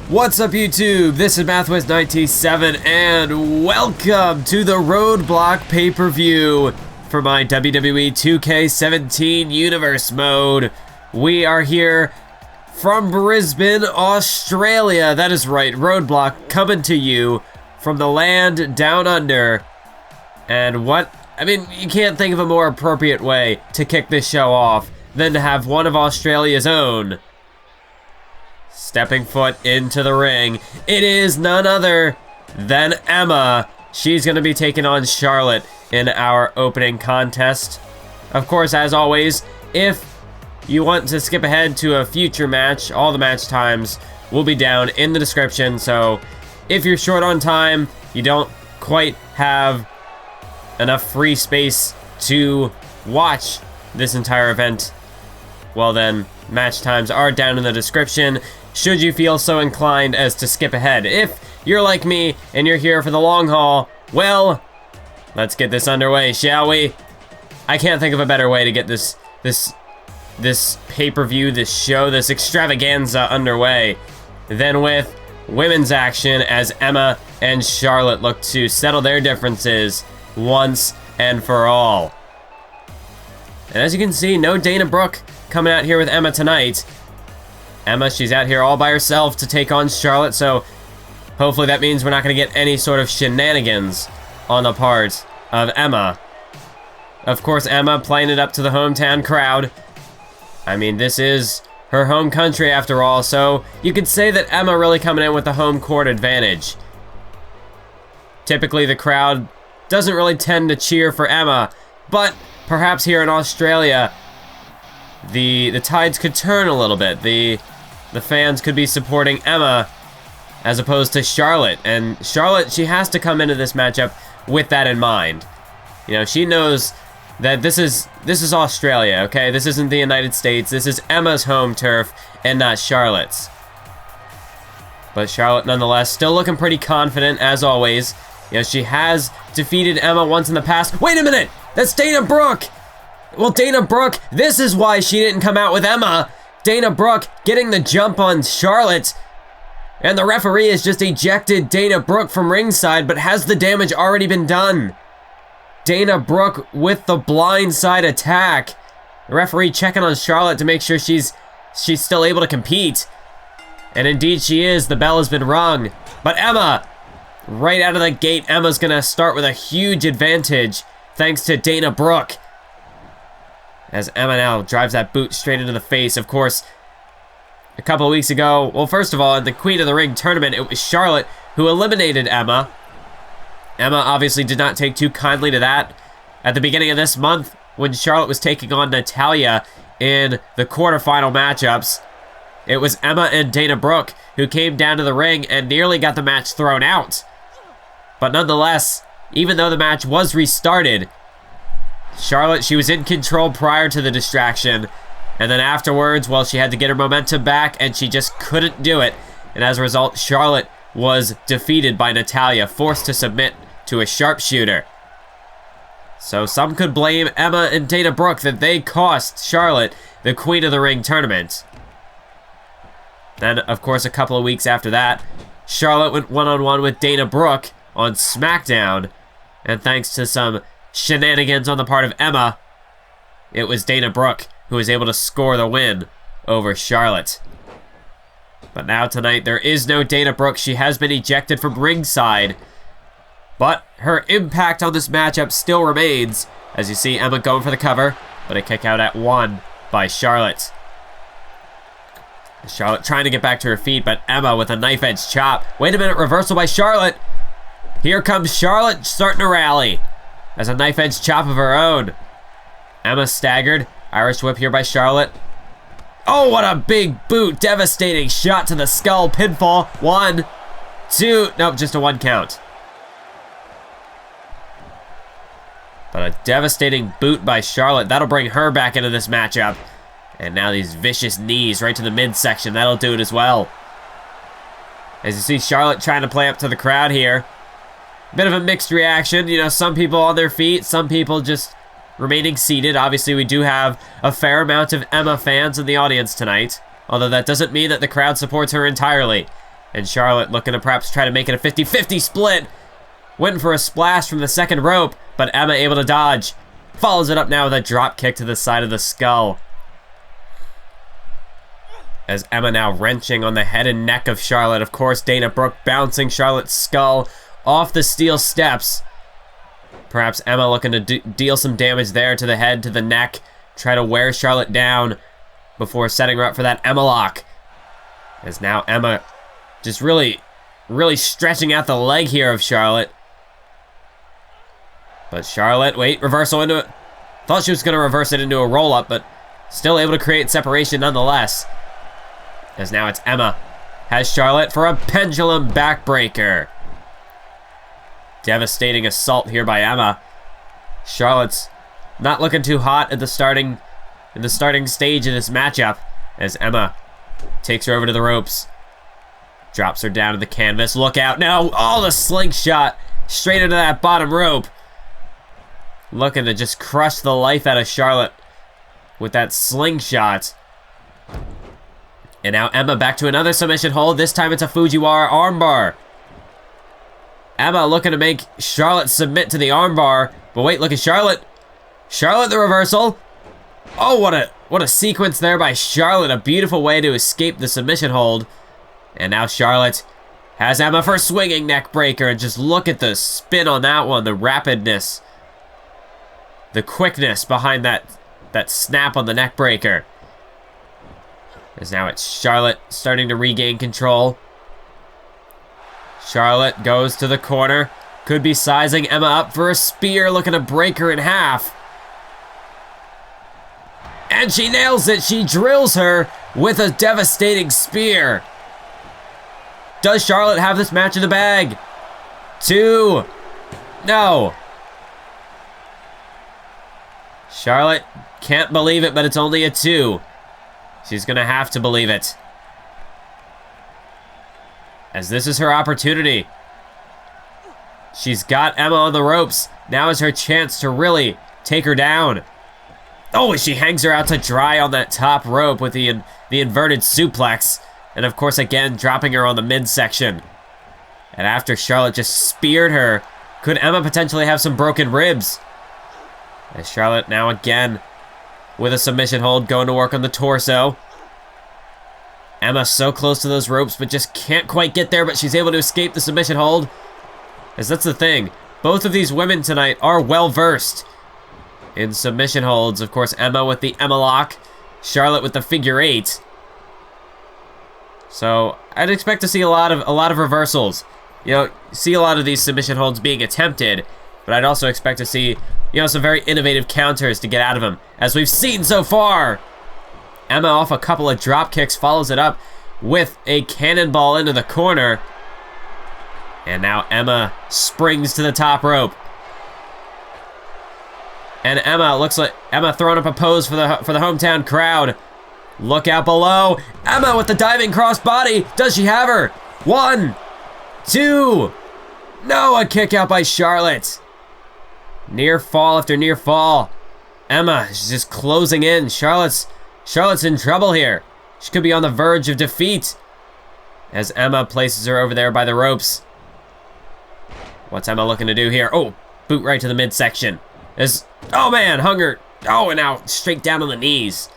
What's up, YouTube? This is MathWest97, and welcome to the Roadblock pay-per-view for my WWE 2K17 Universe mode. We are here from Brisbane, Australia. That is right, Roadblock coming to you from the land down under. And you can't think of a more appropriate way to kick this show off than to have one of Australia's own stepping foot into the ring. It is none other than Emma. She's going to be taking on Charlotte in our opening contest. Of course, as always, if you want to skip ahead to a future match, all the match times will be down in the description. So if you're short on time, you don't quite have enough free space to watch this entire event, well then, match times are down in the description, should you feel so inclined as to skip ahead. If you're like me and you're here for the long haul, well, let's get this underway, shall we? I can't think of a better way to get this pay-per-view, this show, this extravaganza underway than with women's action as Emma and Charlotte look to settle their differences once and for all. And as you can see, no Dana Brooke coming out here with Emma tonight. Emma, she's out here all by herself to take on Charlotte, so hopefully that means we're not going to get any sort of shenanigans on the part of Emma. Of course, Emma playing it up to the hometown crowd. I mean, this is her home country after all, so you could say that Emma really coming in with the home court advantage. Typically, the crowd doesn't really tend to cheer for Emma, but perhaps here in Australia, the tides could turn a little bit. The fans could be supporting Emma as opposed to Charlotte. And Charlotte, she has to come into this matchup with that in mind. You know, she knows that this is Australia, okay? This isn't the United States. This is Emma's home turf and not Charlotte's. But Charlotte, nonetheless, still looking pretty confident as always. You know, she has defeated Emma once in the past. Wait a minute! That's Dana Brooke! Well, Dana Brooke, this is why she didn't come out with Emma. Dana Brooke getting the jump on Charlotte. And the referee has just ejected Dana Brooke from ringside, but has the damage already been done? Dana Brooke with the blindside attack. The referee checking on Charlotte to make sure she's still able to compete. And indeed she is. The bell has been rung. But Emma, right out of the gate, Emma's going to start with a huge advantage thanks to Dana Brooke. As Emma now drives that boot straight into the face. Of course, a couple of weeks ago, well, first of all, in the Queen of the Ring tournament, it was Charlotte who eliminated Emma. Emma obviously did not take too kindly to that. At the beginning of this month, when Charlotte was taking on Natalya in the quarterfinal matchups, it was Emma and Dana Brooke who came down to the ring and nearly got the match thrown out. But nonetheless, even though the match was restarted, Charlotte, she was in control prior to the distraction, and then afterwards, well, she had to get her momentum back, and she just couldn't do it. And as a result, Charlotte was defeated by Natalya, forced to submit to a sharpshooter. So some could blame Emma and Dana Brooke that they cost Charlotte the Queen of the Ring tournament. Then, of course, a couple of weeks after that, Charlotte went one-on-one with Dana Brooke on SmackDown, and thanks to some shenanigans on the part of Emma, it was Dana Brooke who was able to score the win over Charlotte. But now tonight, there is no Dana Brooke. She has been ejected from ringside, but her impact on this matchup still remains. As you see, Emma going for the cover, but a kick out at one by Charlotte. Charlotte trying to get back to her feet, but Emma with a knife-edge chop. Wait a minute, reversal by Charlotte. Here comes Charlotte starting to rally as a knife-edge chop of her own. Emma staggered. Irish whip here by Charlotte. Oh, what a big boot. Devastating shot to the skull. Pinfall. 1, 2. Nope, just a 1 count. But a devastating boot by Charlotte. That'll bring her back into this matchup. And now these vicious knees right to the midsection. That'll do it as well. As you see Charlotte trying to play up to the crowd here. Bit of a mixed reaction. You know, some people on their feet, some people just remaining seated. Obviously, we do have a fair amount of Emma fans in the audience tonight. Although that doesn't mean that the crowd supports her entirely. And Charlotte looking to perhaps try to make it a 50-50 split. Went for a splash from the second rope, but Emma able to dodge. Follows it up now with a drop kick to the side of the skull. As Emma now wrenching on the head and neck of Charlotte. Of course, Dana Brooke bouncing Charlotte's skull off the steel steps. Perhaps Emma looking to deal some damage there to the head, to the neck. Try to wear Charlotte down before setting her up for that Emma lock. As now Emma just really stretching out the leg here of Charlotte. But Charlotte, wait, reversal into it. Thought she was going to reverse it into a roll-up, but still able to create separation nonetheless. As now it's Emma. Has Charlotte for a pendulum backbreaker. Devastating assault here by Emma. Charlotte's not looking too hot at the starting stage of this matchup. As Emma takes her over to the ropes. Drops her down to the canvas. Look out now. Oh, the slingshot straight into that bottom rope. Looking to just crush the life out of Charlotte with that slingshot. And now Emma back to another submission hold. This time it's a Fujiwara armbar. Emma looking to make Charlotte submit to the armbar. But wait, look at Charlotte. Charlotte the reversal. Oh, what a sequence there by Charlotte. A beautiful way to escape the submission hold. And now Charlotte has Emma for a swinging neck breaker. And just look at the spin on that one. The rapidness. The quickness behind that snap on the neck breaker. As now it's Charlotte starting to regain control. Charlotte goes to the corner. Could be sizing Emma up for a spear. Looking to break her in half. And she nails it. She drills her with a devastating spear. Does Charlotte have this match in the bag? 2. No. Charlotte can't believe it, but it's only a 2. She's going to have to believe it. As this is her opportunity. She's got Emma on the ropes. Now is her chance to really take her down. Oh, she hangs her out to dry on that top rope with the inverted suplex. And of course, again, dropping her on the midsection. And after Charlotte just speared her, could Emma potentially have some broken ribs? As Charlotte now again with a submission hold going to work on the torso. Emma so close to those ropes but just can't quite get there, but she's able to escape the submission hold. As that's the thing. Both of these women tonight are well versed in submission holds. Of course, Emma with the Emma lock. Charlotte with the figure 8. So I'd expect to see a lot of reversals. You know, see a lot of these submission holds being attempted, but I'd also expect to see, you know, some very innovative counters to get out of them, as we've seen so far. Emma off a couple of drop kicks, follows it up with a cannonball into the corner. And now Emma springs to the top rope. And Emma, looks like Emma throwing up a pose for the hometown crowd. Look out below. Emma with the diving crossbody. Does she have her? 1, 2. No, a kick out by Charlotte. Near fall after near fall. Emma is just closing in. Charlotte's in trouble here. She could be on the verge of defeat. As Emma places her over there by the ropes. What's Emma looking to do here? Oh, boot right to the midsection. Oh man, hung her. Oh, and now straight down on the knees.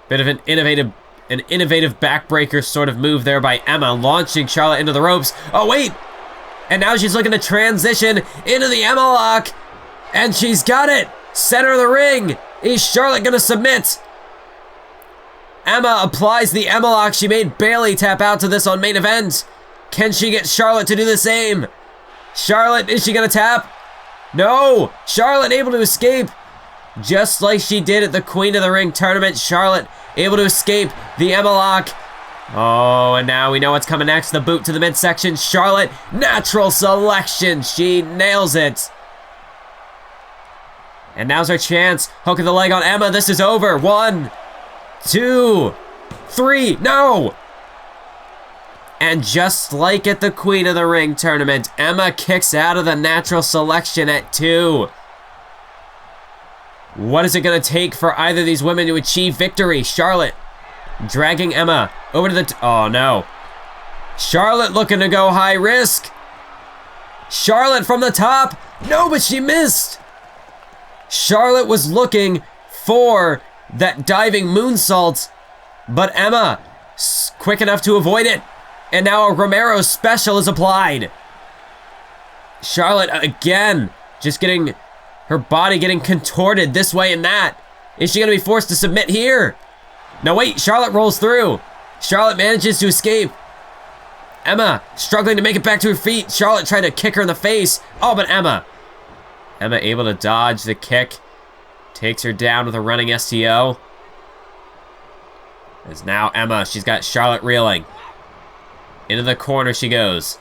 Bit of an innovative backbreaker sort of move there by Emma, launching Charlotte into the ropes. Oh wait, and now she's looking to transition into the Emma lock, and she's got it. Center of the ring. Is Charlotte gonna submit? Emma applies the Emma lock. She made Bayley tap out to this on main event. Can she get Charlotte to do the same? Charlotte, is she gonna tap? No! Charlotte able to escape. Just like she did at the Queen of the Ring tournament, Charlotte able to escape the Emma lock. Oh, and now we know what's coming next. The boot to the midsection. Charlotte, natural selection. She nails it. And now's her chance. Hook of the leg on Emma. This is over. 1, 2, 3. No! And just like at the Queen of the Ring tournament, Emma kicks out of the natural selection at 2. What is it going to take for either of these women to achieve victory? Charlotte dragging Emma over to the... oh, no. Charlotte looking to go high risk. Charlotte from the top. No, but she missed. Charlotte was looking for that diving moonsault, but Emma quick enough to avoid it. And now a Romero special is applied. Charlotte again, just getting her body getting contorted this way and that. Is she going to be forced to submit here? No, wait, Charlotte rolls through. Charlotte manages to escape. Emma struggling to make it back to her feet. Charlotte trying to kick her in the face. Oh, but Emma able to dodge the kick. Takes her down with a running STO. As now Emma, she's got Charlotte reeling. Into the corner she goes.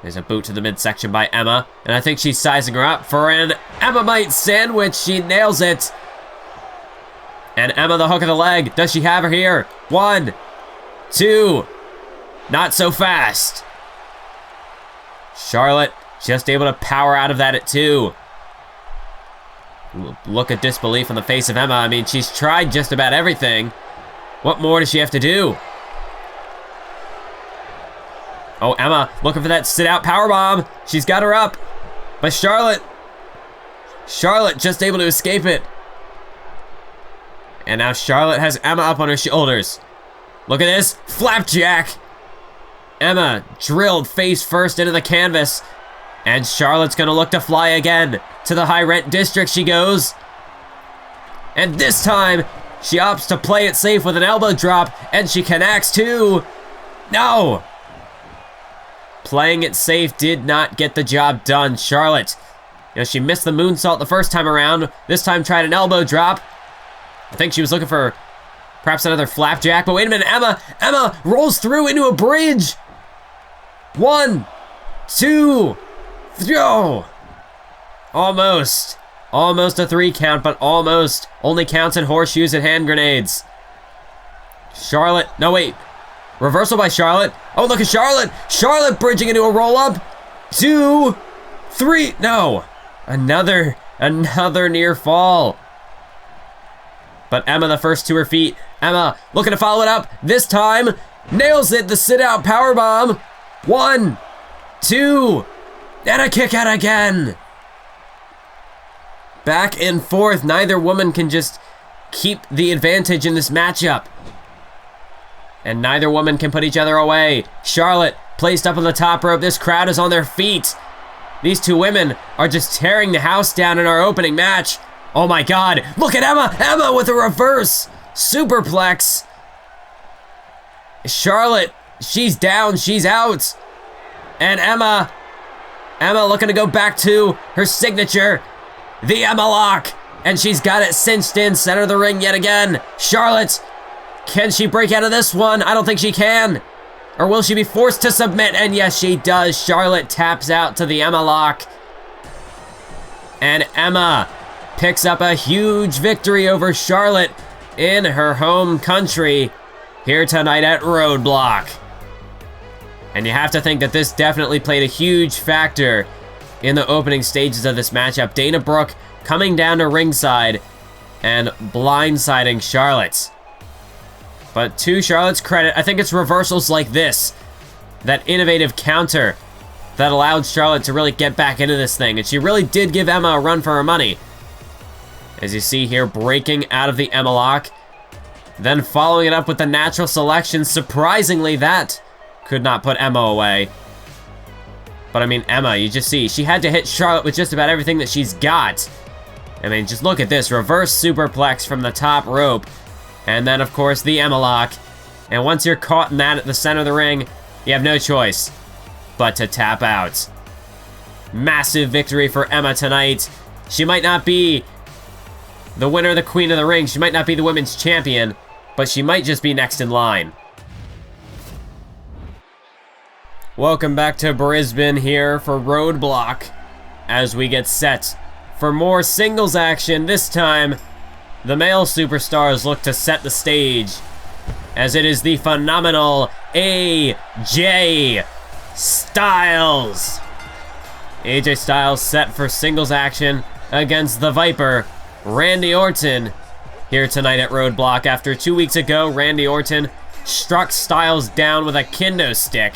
There's a boot to the midsection by Emma, and I think she's sizing her up for an Emma-mite sandwich. She nails it. And Emma, the hook of the leg. Does she have her here? 1, 2. Not so fast. Charlotte just able to power out of that at 2. Look at disbelief on the face of Emma. I mean, she's tried just about everything. What more does she have to do? Oh, Emma looking for that sit-out powerbomb. She's got her up. But Charlotte just able to escape it. And now Charlotte has Emma up on her shoulders. Look at this. Flapjack. Emma drilled face first into the canvas. And Charlotte's going to look to fly again. To the high rent district she goes. And this time, she opts to play it safe with an elbow drop. And she connects too. No. Playing it safe did not get the job done. Charlotte, she missed the moonsault the first time around. This time tried an elbow drop. I think she was looking for perhaps another flapjack. But wait a minute, Emma rolls through into a bridge. 1, 2, 3. Almost a 3 count, but almost. Only counts in horseshoes and hand grenades. Charlotte, no wait. Reversal by Charlotte. Oh, look at Charlotte. Charlotte bridging into a roll-up. 2, 3. No. Another near fall. But Emma the first to her feet. Emma looking to follow it up. This time nails it. The sit-out powerbomb. 1, 2. And a kick out again. Back and forth. Neither woman can just keep the advantage in this matchup. And neither woman can put each other away. Charlotte placed up on the top rope. This crowd is on their feet. These two women are just tearing the house down in our opening match. Oh my God, look at Emma. Emma with a reverse superplex. Charlotte, she's down, she's out. And Emma looking to go back to her signature, the Emma lock. And she's got it cinched in center of the ring yet again. Charlotte, can she break out of this one? I don't think she can. Or will she be forced to submit? And yes, she does. Charlotte taps out to the Emma lock. And Emma picks up a huge victory over Charlotte in her home country here tonight at Roadblock. And you have to think that this definitely played a huge factor in the opening stages of this matchup. Dana Brooke coming down to ringside and blindsiding Charlotte. But to Charlotte's credit, I think it's reversals like this, that innovative counter, that allowed Charlotte to really get back into this thing. And she really did give Emma a run for her money. As you see here, breaking out of the Emma lock, then following it up with the natural selection. Surprisingly, that could not put Emma away. But I mean, Emma, you just see, she had to hit Charlotte with just about everything that she's got. I mean, just look at this, reverse superplex from the top rope. And then, of course, the Emma lock. And once you're caught in that at the center of the ring, you have no choice but to tap out. Massive victory for Emma tonight. She might not be the winner, the queen of the ring. She might not be the women's champion, but she might just be next in line. Welcome back to Brisbane here for Roadblock as we get set for more singles action. This time, the male superstars look to set the stage as it is the phenomenal AJ Styles. AJ Styles set for singles action against the Viper, Randy Orton, here tonight at Roadblock. After 2 weeks ago, Randy Orton struck Styles down with a kendo stick.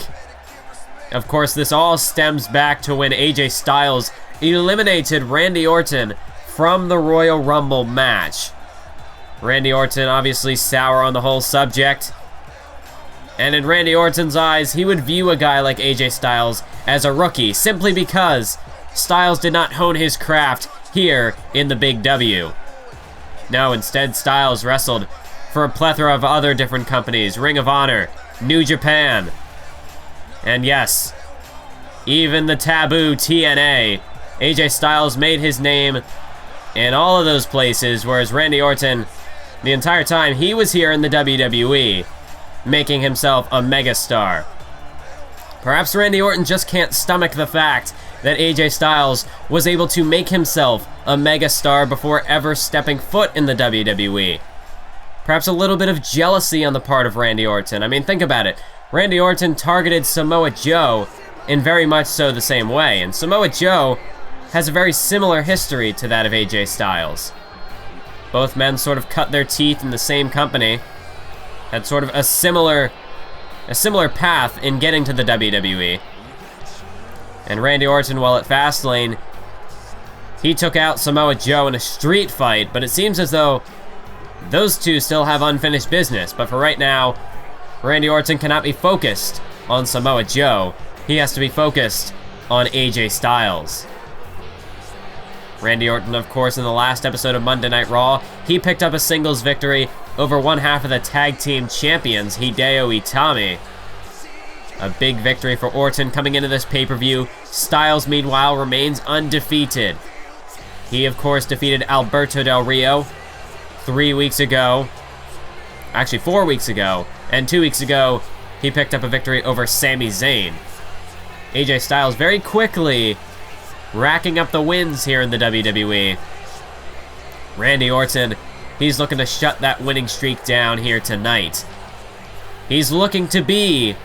Of course, this all stems back to when AJ Styles eliminated Randy Orton from the Royal Rumble match. Randy Orton obviously sour on the whole subject. And in Randy Orton's eyes, he would view a guy like AJ Styles as a rookie simply because Styles did not hone his craft here in the Big W. No, instead Styles wrestled for a plethora of other different companies, Ring of Honor, New Japan, and yes, even the taboo TNA. AJ Styles made his name in all of those places, whereas Randy Orton, the entire time he was here in the WWE, making himself a megastar. Perhaps Randy Orton just can't stomach the fact that AJ Styles was able to make himself a megastar before ever stepping foot in the WWE. Perhaps a little bit of jealousy on the part of Randy Orton. I mean, think about it. Randy Orton targeted Samoa Joe in very much so the same way, and Samoa Joe has a very similar history to that of AJ Styles. Both men sort of cut their teeth in the same company, had sort of a similar path in getting to the WWE. And Randy Orton, while at Fastlane, he took out Samoa Joe in a street fight, but it seems as though those two still have unfinished business. But for right now, Randy Orton cannot be focused on Samoa Joe. He has to be focused on AJ Styles. Randy Orton, of course, in the last episode of Monday Night Raw, he picked up a singles victory over one half of the tag team champions, Hideo Itami. A big victory for Orton coming into this pay-per-view. Styles, meanwhile, remains undefeated. He, of course, defeated Alberto Del Rio 3 weeks ago. Actually, 4 weeks ago. And 2 weeks ago, he picked up a victory over Sami Zayn. AJ Styles very quickly racking up the wins here in the WWE. Randy Orton, he's looking to shut that winning streak down here tonight. He's looking to be,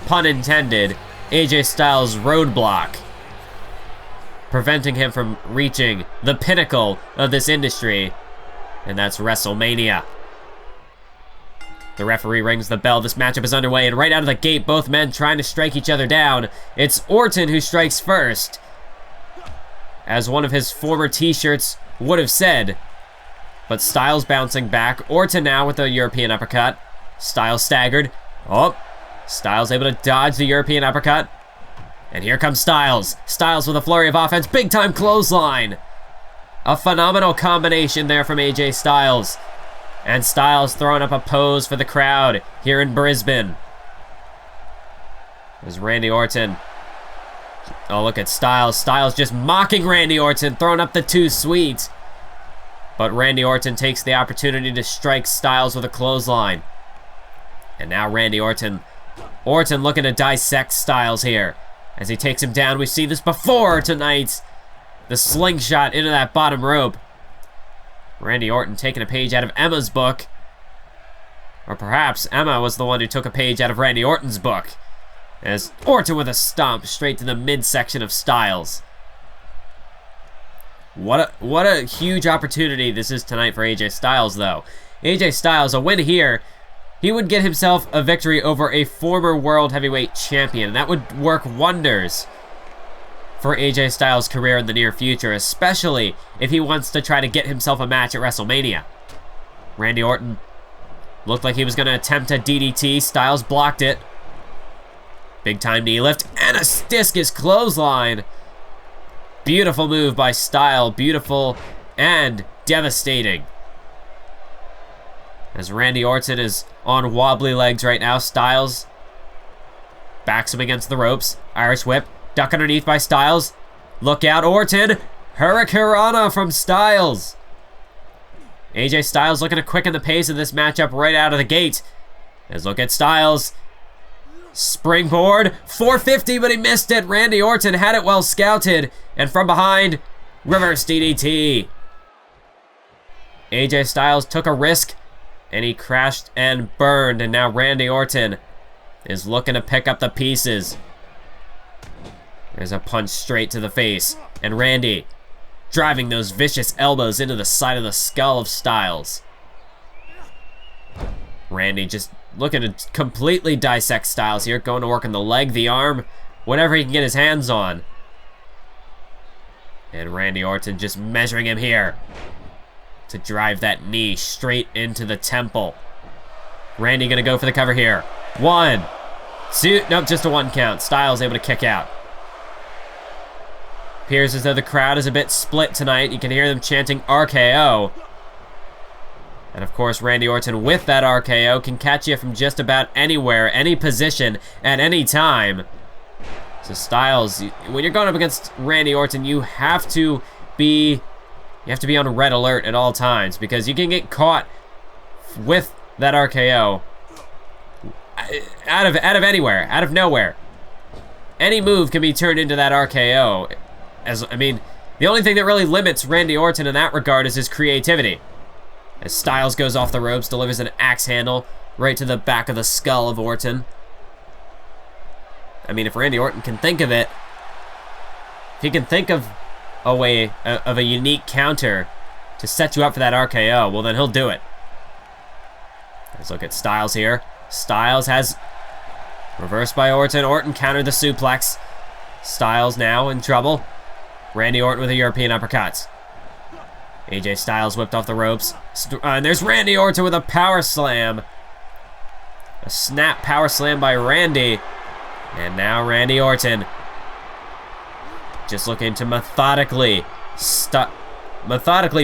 pun intended, AJ Styles' roadblock, preventing him from reaching the pinnacle of this industry, and that's WrestleMania. The referee rings the bell. This matchup is underway, and right out of the gate, both men trying to strike each other down. It's Orton who strikes first, as one of his former t-shirts would have said. But Styles bouncing back. Orton now with a European uppercut. Styles staggered. Oh, Styles able to dodge the European uppercut. And here comes Styles. Styles with a flurry of offense. Big time clothesline. A phenomenal combination there from AJ Styles. And Styles throwing up a pose for the crowd here in Brisbane. There's Randy Orton. Oh, look at Styles. Styles just mocking Randy Orton, throwing up the too sweet. But Randy Orton takes the opportunity to strike Styles with a clothesline. And now Randy Orton. Orton looking to dissect Styles here as he takes him down. We've seen this before tonight. The slingshot into that bottom rope. Randy Orton taking a page out of Emma's book. Or perhaps Emma was the one who took a page out of Randy Orton's book. As Orton with a stomp straight to the midsection of Styles. What a huge opportunity this is tonight for AJ Styles, though. AJ Styles, a win here, he would get himself a victory over a former World Heavyweight Champion. That would work wonders for AJ Styles' career in the near future, especially if he wants to try to get himself a match at WrestleMania. Randy Orton looked like he was going to attempt a DDT. Styles blocked it. Big time knee lift and a discus clothesline. Beautiful move by Styles. Beautiful and devastating. As Randy Orton is on wobbly legs right now, Styles backs him against the ropes. Irish whip. Duck underneath by Styles. Look out, Orton. Hurricanrana from Styles. AJ Styles looking to quicken the pace of this matchup right out of the gate. As look at Styles. Springboard. 450, but he missed it. Randy Orton had it well scouted. And from behind, reverse DDT. AJ Styles took a risk, and he crashed and burned. And now Randy Orton is looking to pick up the pieces. There's a punch straight to the face. And Randy driving those vicious elbows into the side of the skull of Styles. Randy just looking to completely dissect Styles here. Going to work on the leg, the arm, whatever he can get his hands on. And Randy Orton just measuring him here to drive that knee straight into the temple. Randy gonna go for the cover here. 1, 2, nope, just a 1 count. Styles able to kick out. Appears as though the crowd is a bit split tonight. You can hear them chanting RKO. And of course, Randy Orton with that RKO can catch you from just about anywhere, any position, at any time. So Styles, when you're going up against Randy Orton, you have to be on red alert at all times, because you can get caught with that RKO out of anywhere, out of nowhere. Any move can be turned into that RKO. The only thing that really limits Randy Orton in that regard is his creativity. As Styles goes off the ropes, delivers an axe handle right to the back of the skull of Orton. I mean, if Randy Orton can think of it, if he can think of a way, of a unique counter to set you up for that RKO, well then he'll do it. Let's look at Styles here. Styles has reversed by Orton. Orton countered the suplex. Styles now in trouble. Randy Orton with a European uppercut. AJ Styles whipped off the ropes. And there's Randy Orton with a power slam. A snap power slam by Randy. And now Randy Orton just looking to methodically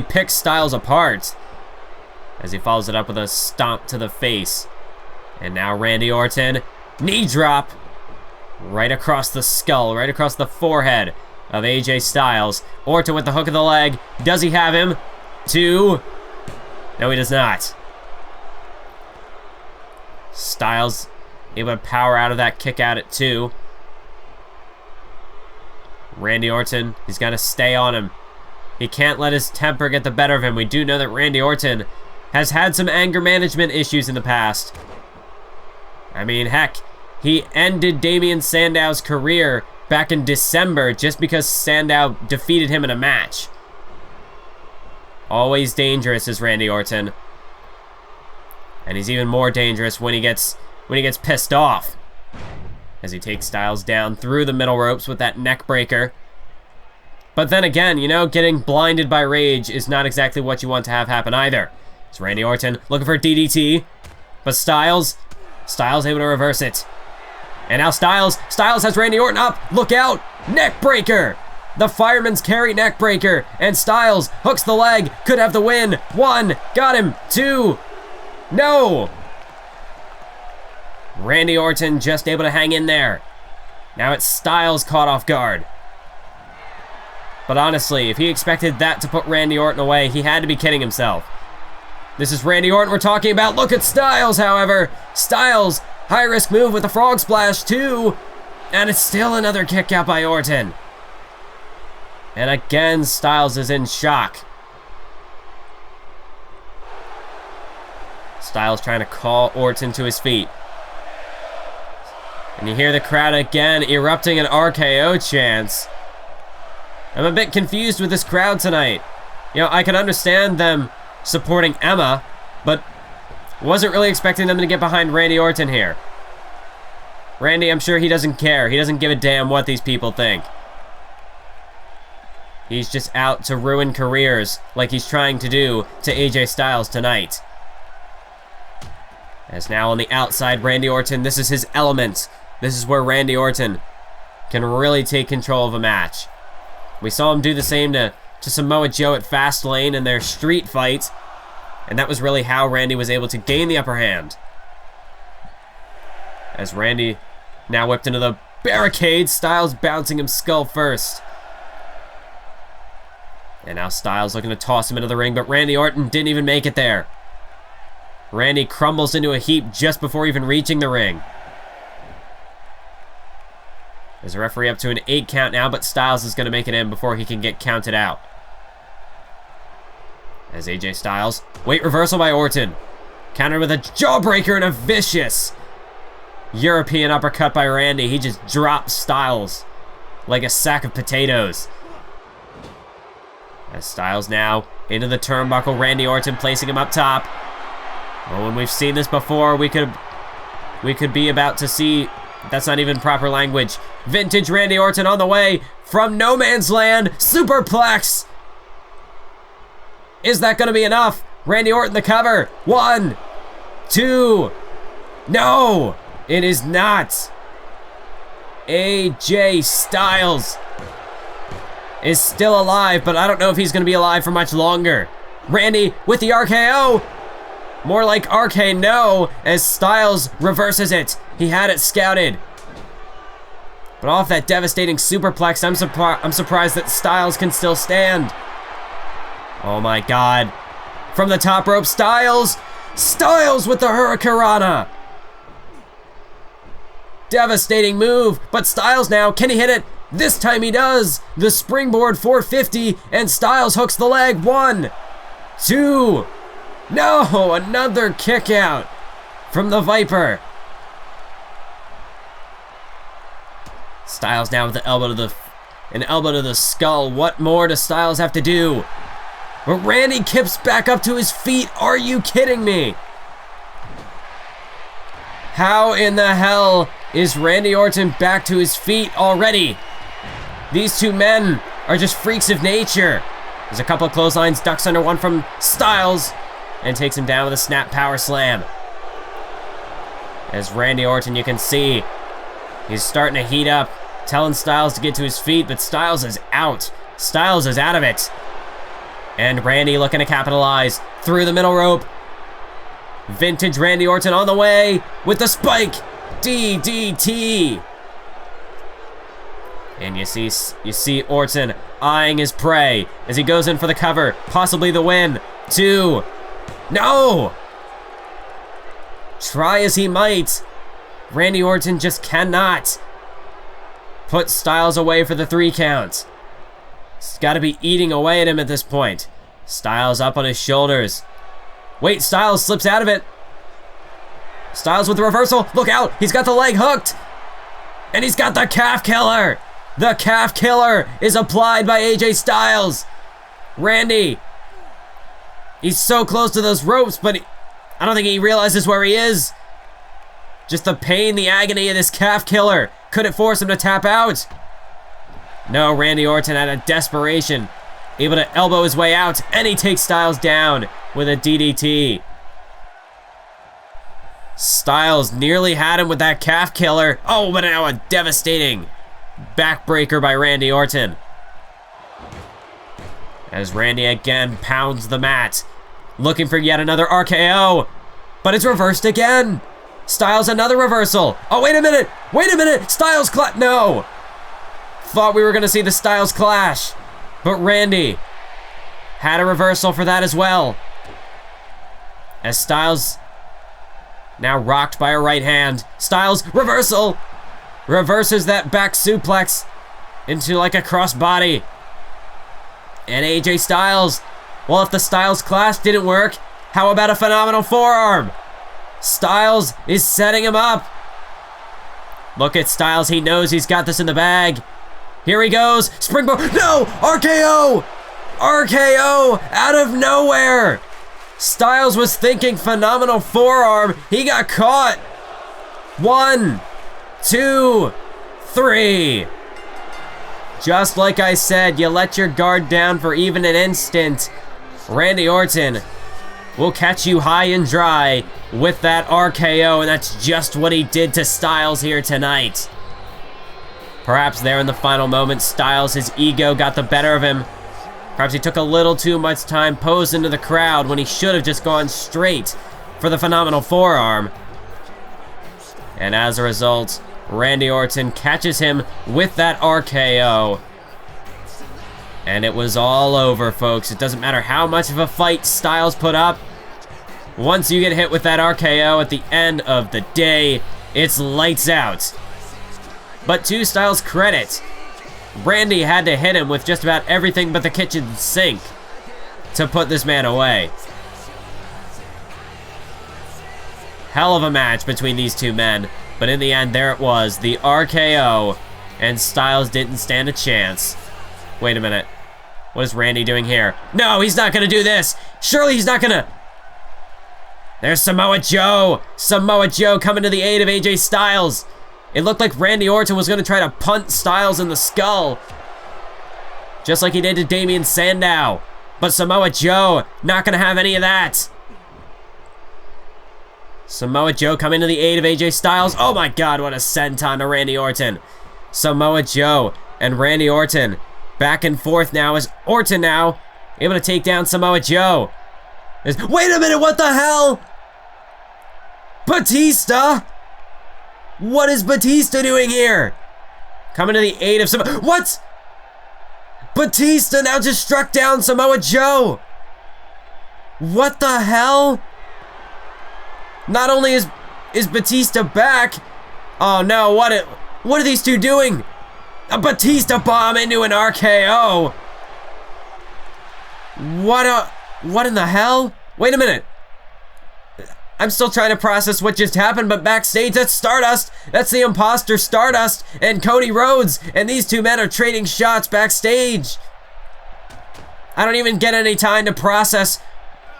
pick Styles apart as he follows it up with a stomp to the face. And now Randy Orton, knee drop right across the skull, right across the forehead of AJ Styles. Orton with the hook of the leg. Does he have him? 2. No, he does not. Styles able to power out of that kick out at 2. Randy Orton, he's got to stay on him. He can't let his temper get the better of him. We do know that Randy Orton has had some anger management issues in the past. I mean, heck, he ended Damian Sandow's career back in December just because Sandow defeated him in a match. Always dangerous is Randy Orton. And he's even more dangerous when he gets pissed off. As he takes Styles down through the middle ropes with that neck breaker. But then again, you know, getting blinded by rage is not exactly what you want to have happen either. It's Randy Orton looking for DDT. But Styles able to reverse it. And now Styles has Randy Orton up. Look out! Neck breaker! The fireman's carry neck breaker. And Styles hooks the leg. Could have the win. 1. Got him. 2. No! Randy Orton just able to hang in there. Now it's Styles caught off guard. But honestly, if he expected that to put Randy Orton away, he had to be kidding himself. This is Randy Orton we're talking about. Look at Styles, however. Styles, high-risk move with the frog splash, 2. And it's still another kick out by Orton. And again, Styles is in shock. Styles trying to call Orton to his feet. And you hear the crowd again erupting an RKO chants. I'm a bit confused with this crowd tonight. You know, I can understand them supporting Emma, but wasn't really expecting them to get behind Randy Orton here. Randy, I'm sure he doesn't care. He doesn't give a damn what these people think. He's just out to ruin careers like he's trying to do to AJ Styles tonight. As now on the outside, Randy Orton, this is his element. This is where Randy Orton can really take control of a match. We saw him do the same to Samoa Joe at Fastlane in their street fight, and that was really how Randy was able to gain the upper hand. As Randy now whipped into the barricade, Styles bouncing him skull first. And now Styles looking to toss him into the ring, but Randy Orton didn't even make it there. Randy crumbles into a heap just before even reaching the ring. There's a referee up to an 8 count now, but Styles is going to make it in before he can get counted out. As AJ Styles, weight reversal by Orton. Countered with a jawbreaker and a vicious European uppercut by Randy. He just drops Styles like a sack of potatoes. As Styles now into the turnbuckle, Randy Orton placing him up top. Oh, and we've seen this before. We could we could be about to see, that's not even proper language, vintage Randy Orton on the way from no man's land, superplex. Is that gonna be enough? Randy Orton the cover, 1, 2, no, it is not. AJ Styles is still alive, but I don't know if he's gonna be alive for much longer. Randy with the RKO. More like RK no, as Styles reverses it. He had it scouted. But off that devastating superplex, I'm surprised that Styles can still stand. Oh my God. From the top rope, Styles. Styles with the Hurricanrana. Devastating move, but Styles now, can he hit it? This time he does. The springboard 450, and Styles hooks the leg. 1, 2, no, another kick out from the Viper. Styles now with the elbow to the skull. What more does Styles have to do? But Randy kips back up to his feet. Are you kidding me? How in the hell is Randy Orton back to his feet already? These two men are just freaks of nature. There's a couple of clotheslines, ducks under one from Styles, and takes him down with a snap power slam. As Randy Orton, you can see, he's starting to heat up, telling Styles to get to his feet, but Styles is out. Styles is out of it. And Randy looking to capitalize through the middle rope. Vintage Randy Orton on the way with the spike. DDT. And you see Orton eyeing his prey as he goes in for the cover, possibly the win. 2. No! Try as he might, Randy Orton just cannot put Styles away for the 3 count. He's got to be eating away at him at this point. Styles up on his shoulders. Wait, Styles slips out of it. Styles with the reversal. Look out, he's got the leg hooked. And he's got the calf killer. The calf killer is applied by AJ Styles. Randy, he's so close to those ropes, but I don't think he realizes where he is. Just the pain, the agony of this calf killer. Could it force him to tap out? No, Randy Orton out of desperation, able to elbow his way out, and he takes Styles down with a DDT. Styles nearly had him with that calf killer. Oh, but now a devastating backbreaker by Randy Orton. As Randy again pounds the mat, looking for yet another RKO, but it's reversed again. Styles another reversal. Oh, wait a minute. Wait a minute. Styles clash. No. Thought we were going to see the Styles clash, but Randy had a reversal for that as well. As Styles now rocked by a right hand. Styles reversal. Reverses that back suplex into like a crossbody. And AJ Styles. Well, if the Styles clash didn't work, how about a phenomenal forearm? Styles is setting him up. Look at Styles. He knows he's got this in the bag. Here he goes. Springboard. No! RKO! RKO out of nowhere. Styles was thinking phenomenal forearm. He got caught. 1, 2, 3. Just like I said, you let your guard down for even an instant. Randy Orton will catch you high and dry with that RKO, and that's just what he did to Styles here tonight. Perhaps there in the final moment, Styles, his ego got the better of him. Perhaps he took a little too much time posed into the crowd when he should have just gone straight for the phenomenal forearm. And as a result, Randy Orton catches him with that RKO. And it was all over, folks. It doesn't matter how much of a fight Styles put up. Once you get hit with that RKO at the end of the day, it's lights out. But to Styles' credit, Randy had to hit him with just about everything but the kitchen sink to put this man away. Hell of a match between these two men, but in the end, there it was, the RKO, and Styles didn't stand a chance. Wait a minute. What is Randy doing here? No, he's not gonna do this! Surely he's not gonna... There's Samoa Joe. Samoa Joe coming to the aid of AJ Styles. It looked like Randy Orton was going to try to punt Styles in the skull, just like he did to Damian Sandow. But Samoa Joe, not going to have any of that. Samoa Joe coming to the aid of AJ Styles. Oh my God, what a senton to Randy Orton. Samoa Joe and Randy Orton back and forth now as Orton now able to take down Samoa Joe. Wait a minute, what the hell? Batista? What is Batista doing here? Coming to the aid of Samoa... What? Batista now just struck down Samoa Joe. What the hell? Not only is Batista back... Oh no, what are these two doing? A Batista bomb into an RKO. What in the hell? Wait a minute. I'm still trying to process what just happened, but backstage, that's Stardust. That's the imposter Stardust and Cody Rhodes. And these two men are trading shots backstage. I don't even get any time to process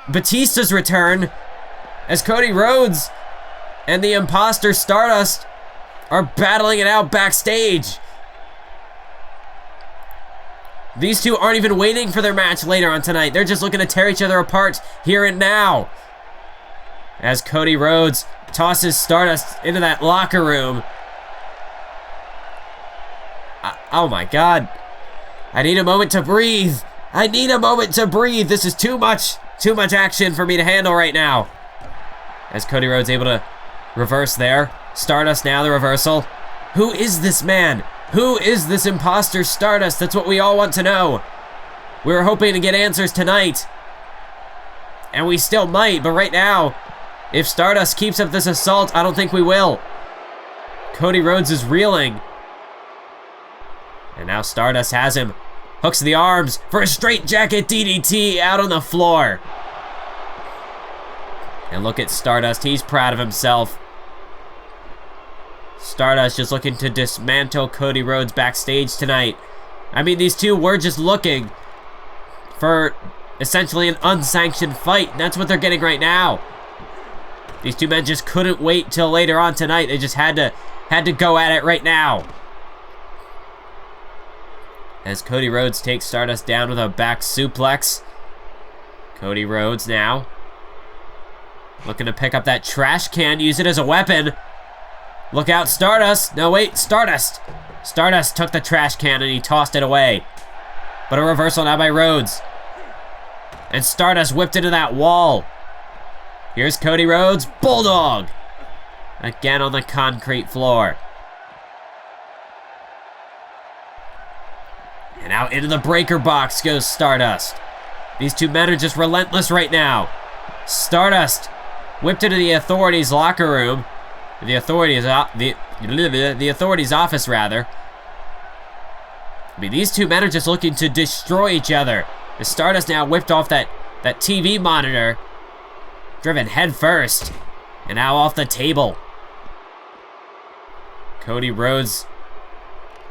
Batista's return, as Cody Rhodes and the imposter Stardust are battling it out backstage. These two aren't even waiting for their match later on tonight. They're just looking to tear each other apart here and now. As Cody Rhodes tosses Stardust into that locker room. Oh my God. I need a moment to breathe. I need a moment to breathe. This is too much action for me to handle right now. As Cody Rhodes able to reverse there. Stardust now the reversal. Who is this man? Who is this imposter Stardust? That's what we all want to know. We were hoping to get answers tonight. And we still might, but right now, if Stardust keeps up this assault, I don't think we will. Cody Rhodes is reeling. And now Stardust has him. Hooks the arms for a straight jacket DDT out on the floor. And look at Stardust, he's proud of himself. Stardust just looking to dismantle Cody Rhodes backstage tonight. I mean, these two were just looking for essentially an unsanctioned fight, and that's what they're getting right now. These two men just couldn't wait till later on tonight. They just had to go at it right now. As Cody Rhodes takes Stardust down with a back suplex. Cody Rhodes now looking to pick up that trash can, use it as a weapon. Look out, Stardust. No, wait, Stardust. Stardust took the trash can and he tossed it away. But a reversal now by Rhodes. And Stardust whipped into that wall. Here's Cody Rhodes, Bulldog. Again on the concrete floor. And out into the breaker box goes Stardust. These two men are just relentless right now. Stardust whipped into the Authority's locker room. The Authority's office, rather. I mean, these two men are just looking to destroy each other. The Stardust now whipped off that TV monitor, driven head first, and now off the table. Cody Rhodes,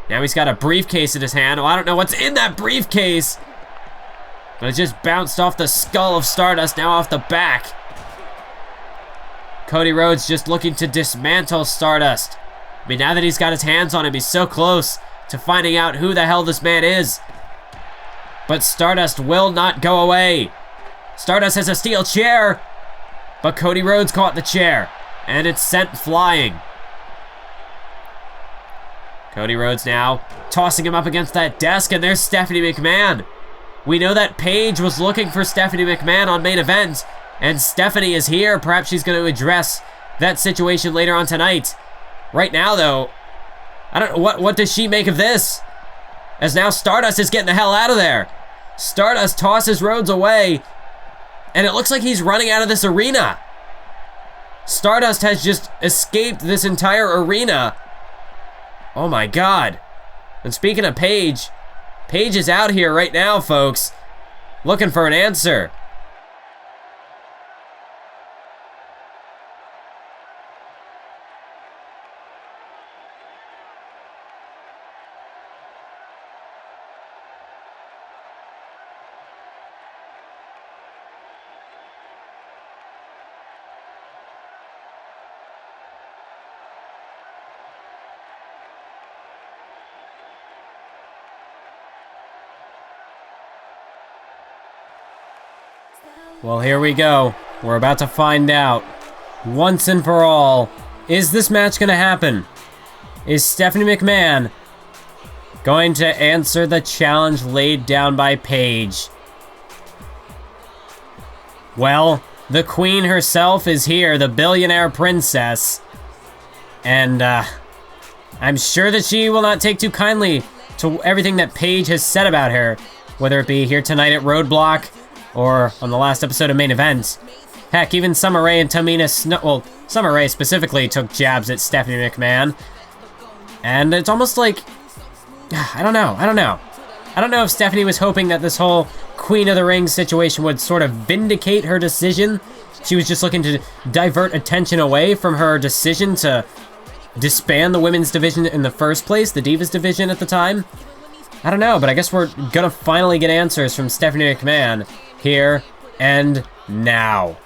now he's got a briefcase in his hand. Oh, I don't know what's in that briefcase, but it just bounced off the skull of Stardust, now off the back. Cody Rhodes just looking to dismantle Stardust. I mean, now that he's got his hands on him, he's so close to finding out who the hell this man is. But Stardust will not go away. Stardust has a steel chair, but Cody Rhodes caught the chair, and it's sent flying. Cody Rhodes now tossing him up against that desk, and there's Stephanie McMahon. We know that Paige was looking for Stephanie McMahon on Main Event, and Stephanie is here. Perhaps she's going to address that situation later on tonight. Right now, though, I don't know, what does she make of this? As now Stardust is getting the hell out of there. Stardust tosses Rhodes away, and it looks like he's running out of this arena. Stardust has just escaped this entire arena. Oh my God. And speaking of Paige, Paige is out here right now, folks, looking for an answer. Well, here we go. We're about to find out. Once and for all, is this match going to happen? Is Stephanie McMahon going to answer the challenge laid down by Paige? Well, the queen herself is here, the billionaire princess. And, I'm sure that she will not take too kindly to everything that Paige has said about her, whether it be here tonight at Roadblock or on the last episode of Main Event. Heck, even Summer Rae and Tamina Snow, well, Summer Rae specifically took jabs at Stephanie McMahon. And it's almost like, I don't know. I don't know if Stephanie was hoping that this whole Queen of the Ring situation would sort of vindicate her decision. She was just looking to divert attention away from her decision to disband the women's division in the first place, the Divas division at the time. I don't know, but I guess we're gonna finally get answers from Stephanie McMahon here and now.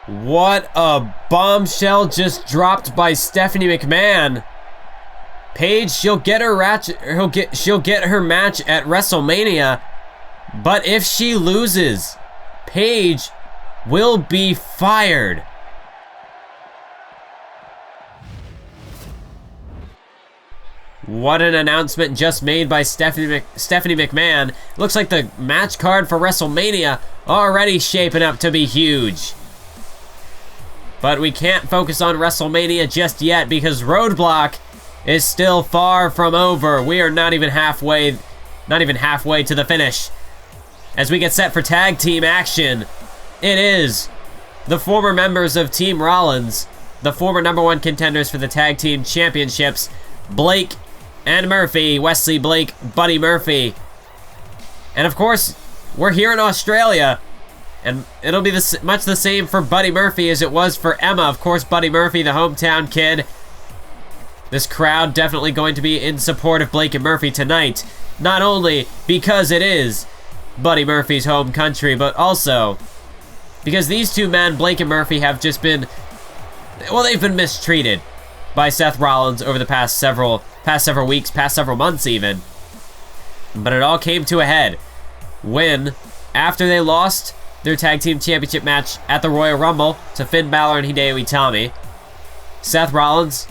What a bombshell just dropped by Stephanie McMahon. Paige, she'll get her match at WrestleMania, but if she loses, Paige will be fired. What an announcement just made by Stephanie McMahon. Looks like the match card for WrestleMania already shaping up to be huge. But we can't focus on WrestleMania just yet because Roadblock is still far from over. We are not even halfway to the finish. As we get set for tag team action, it is the former members of Team Rollins, the former #1 contenders for the tag team championships, Blake and Murphy, Wesley Blake, Buddy Murphy. And of course, we're here in Australia. And it'll be much the same for Buddy Murphy as it was for Emma. Of course, Buddy Murphy, the hometown kid. This crowd definitely going to be in support of Blake and Murphy tonight. Not only because it is Buddy Murphy's home country, but also because these two men, Blake and Murphy, have just been, well, they've been mistreated by Seth Rollins over the past several weeks, past several months even. But it all came to a head when, after they lost their tag team championship match at the Royal Rumble to Finn Balor and Hideo Itami, Seth Rollins,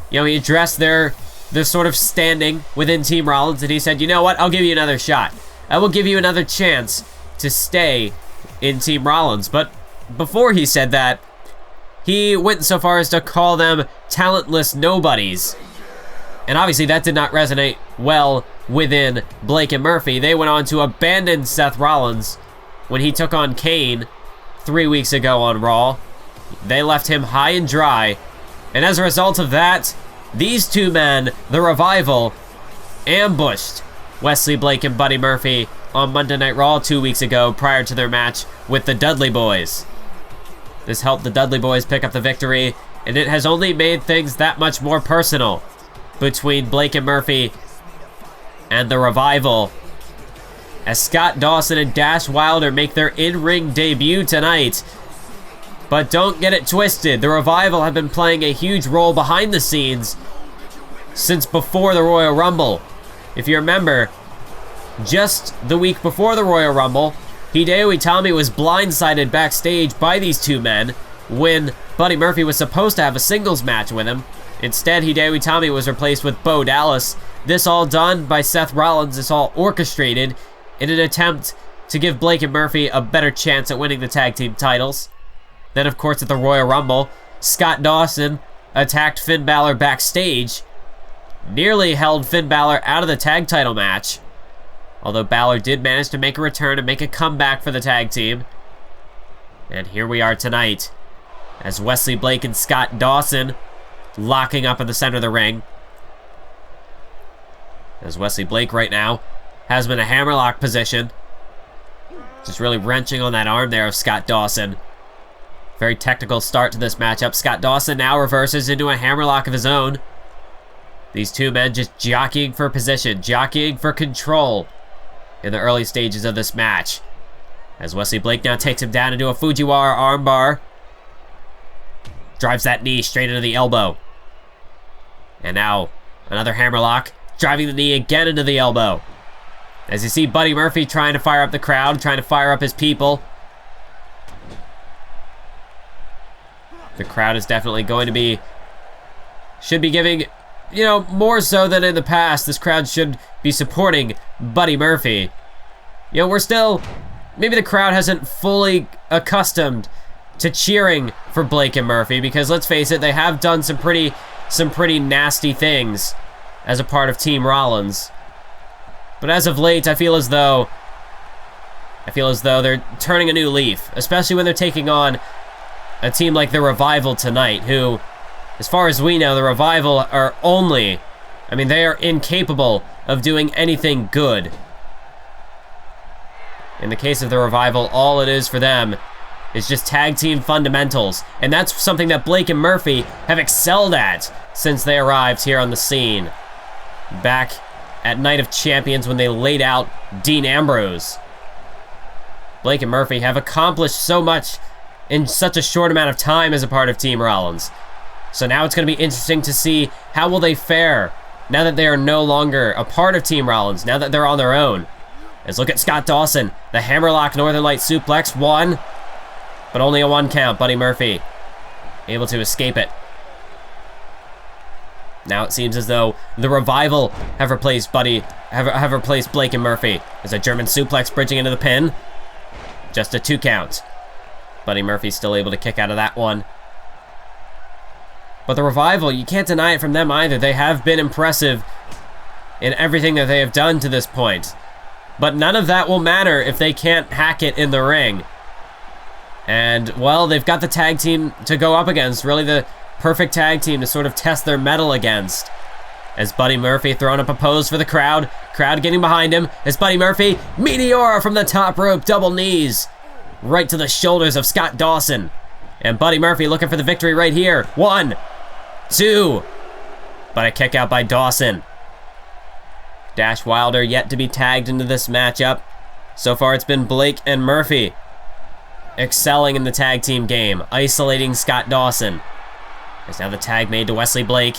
he addressed their sort of standing within Team Rollins, and he said, you know what, I'll give you another shot. I will give you another chance to stay in Team Rollins. But before he said that, he went so far as to call them talentless nobodies. And obviously that did not resonate well within Blake and Murphy. They went on to abandon Seth Rollins when he took on Kane 3 weeks ago on Raw. They left him high and dry. And as a result of that, these two men, the Revival, ambushed Wesley Blake and Buddy Murphy on Monday Night Raw 2 weeks ago prior to their match with the Dudley Boys. This helped the Dudley Boys pick up the victory, and it has only made things that much more personal between Blake and Murphy and the Revival, as Scott Dawson and Dash Wilder make their in-ring debut tonight. But don't get it twisted, the Revival have been playing a huge role behind the scenes since before the Royal Rumble. If you remember, just the week before the Royal Rumble, Hideo Itami was blindsided backstage by these two men when Buddy Murphy was supposed to have a singles match with him. Instead, Hideo Itami was replaced with Bo Dallas. This all done by Seth Rollins. This all orchestrated in an attempt to give Blake and Murphy a better chance at winning the tag team titles. Then, of course, at the Royal Rumble, Scott Dawson attacked Finn Balor backstage, nearly held Finn Balor out of the tag title match, although Balor did manage to make a return and make a comeback for the tag team. And here we are tonight, as Wesley Blake and Scott Dawson locking up in the center of the ring. As Wesley Blake right now has him in a hammerlock position, just really wrenching on that arm there of Scott Dawson. Very technical start to this matchup. Scott Dawson now reverses into a hammerlock of his own. These two men just jockeying for position, jockeying for control in the early stages of this match. As Wesley Blake now takes him down into a Fujiwara armbar. Drives that knee straight into the elbow. And now another hammerlock, driving the knee again into the elbow. As you see Buddy Murphy trying to fire up the crowd, trying to fire up his people. The crowd is definitely going to be, should be giving, you know, more so than in the past. This crowd should be supporting Buddy Murphy. You know, we're still, maybe the crowd hasn't fully accustomed to cheering for Blake and Murphy, because let's face it, they have done some pretty nasty things as a part of Team Rollins. But as of late, I feel as though they're turning a new leaf, especially when they're taking on a team like the Revival tonight, who, as far as we know, the Revival are only, I mean, they are incapable of doing anything good. In the case of the Revival, all it is for them is just tag team fundamentals, and that's something that Blake and Murphy have excelled at since they arrived here on the scene. Back at Night of Champions when they laid out Dean Ambrose. Blake and Murphy have accomplished so much in such a short amount of time as a part of Team Rollins. So now it's going to be interesting to see how will they fare now that they are no longer a part of Team Rollins, now that they're on their own. Let's look at Scott Dawson, the hammerlock Northern Light suplex, one, but only a one count. Buddy Murphy able to escape it. Now it seems as though the Revival have replaced Blake and Murphy. There's a German suplex bridging into the pin. Just a 2 count. Buddy Murphy's still able to kick out of that one. But the Revival, you can't deny it from them either. They have been impressive in everything that they have done to this point. But none of that will matter if they can't hack it in the ring. And, well, they've got the tag team to go up against. Really the perfect tag team to sort of test their mettle against. As Buddy Murphy throwing up a pose for the crowd. Crowd getting behind him. As Buddy Murphy, Meteora from the top rope, double knees. Right to the shoulders of Scott Dawson. And Buddy Murphy looking for the victory right here. 1, 2. But a kick out by Dawson. Dash Wilder yet to be tagged into this matchup. So far it's been Blake and Murphy excelling in the tag team game, isolating Scott Dawson. There's now the tag made to Wesley Blake.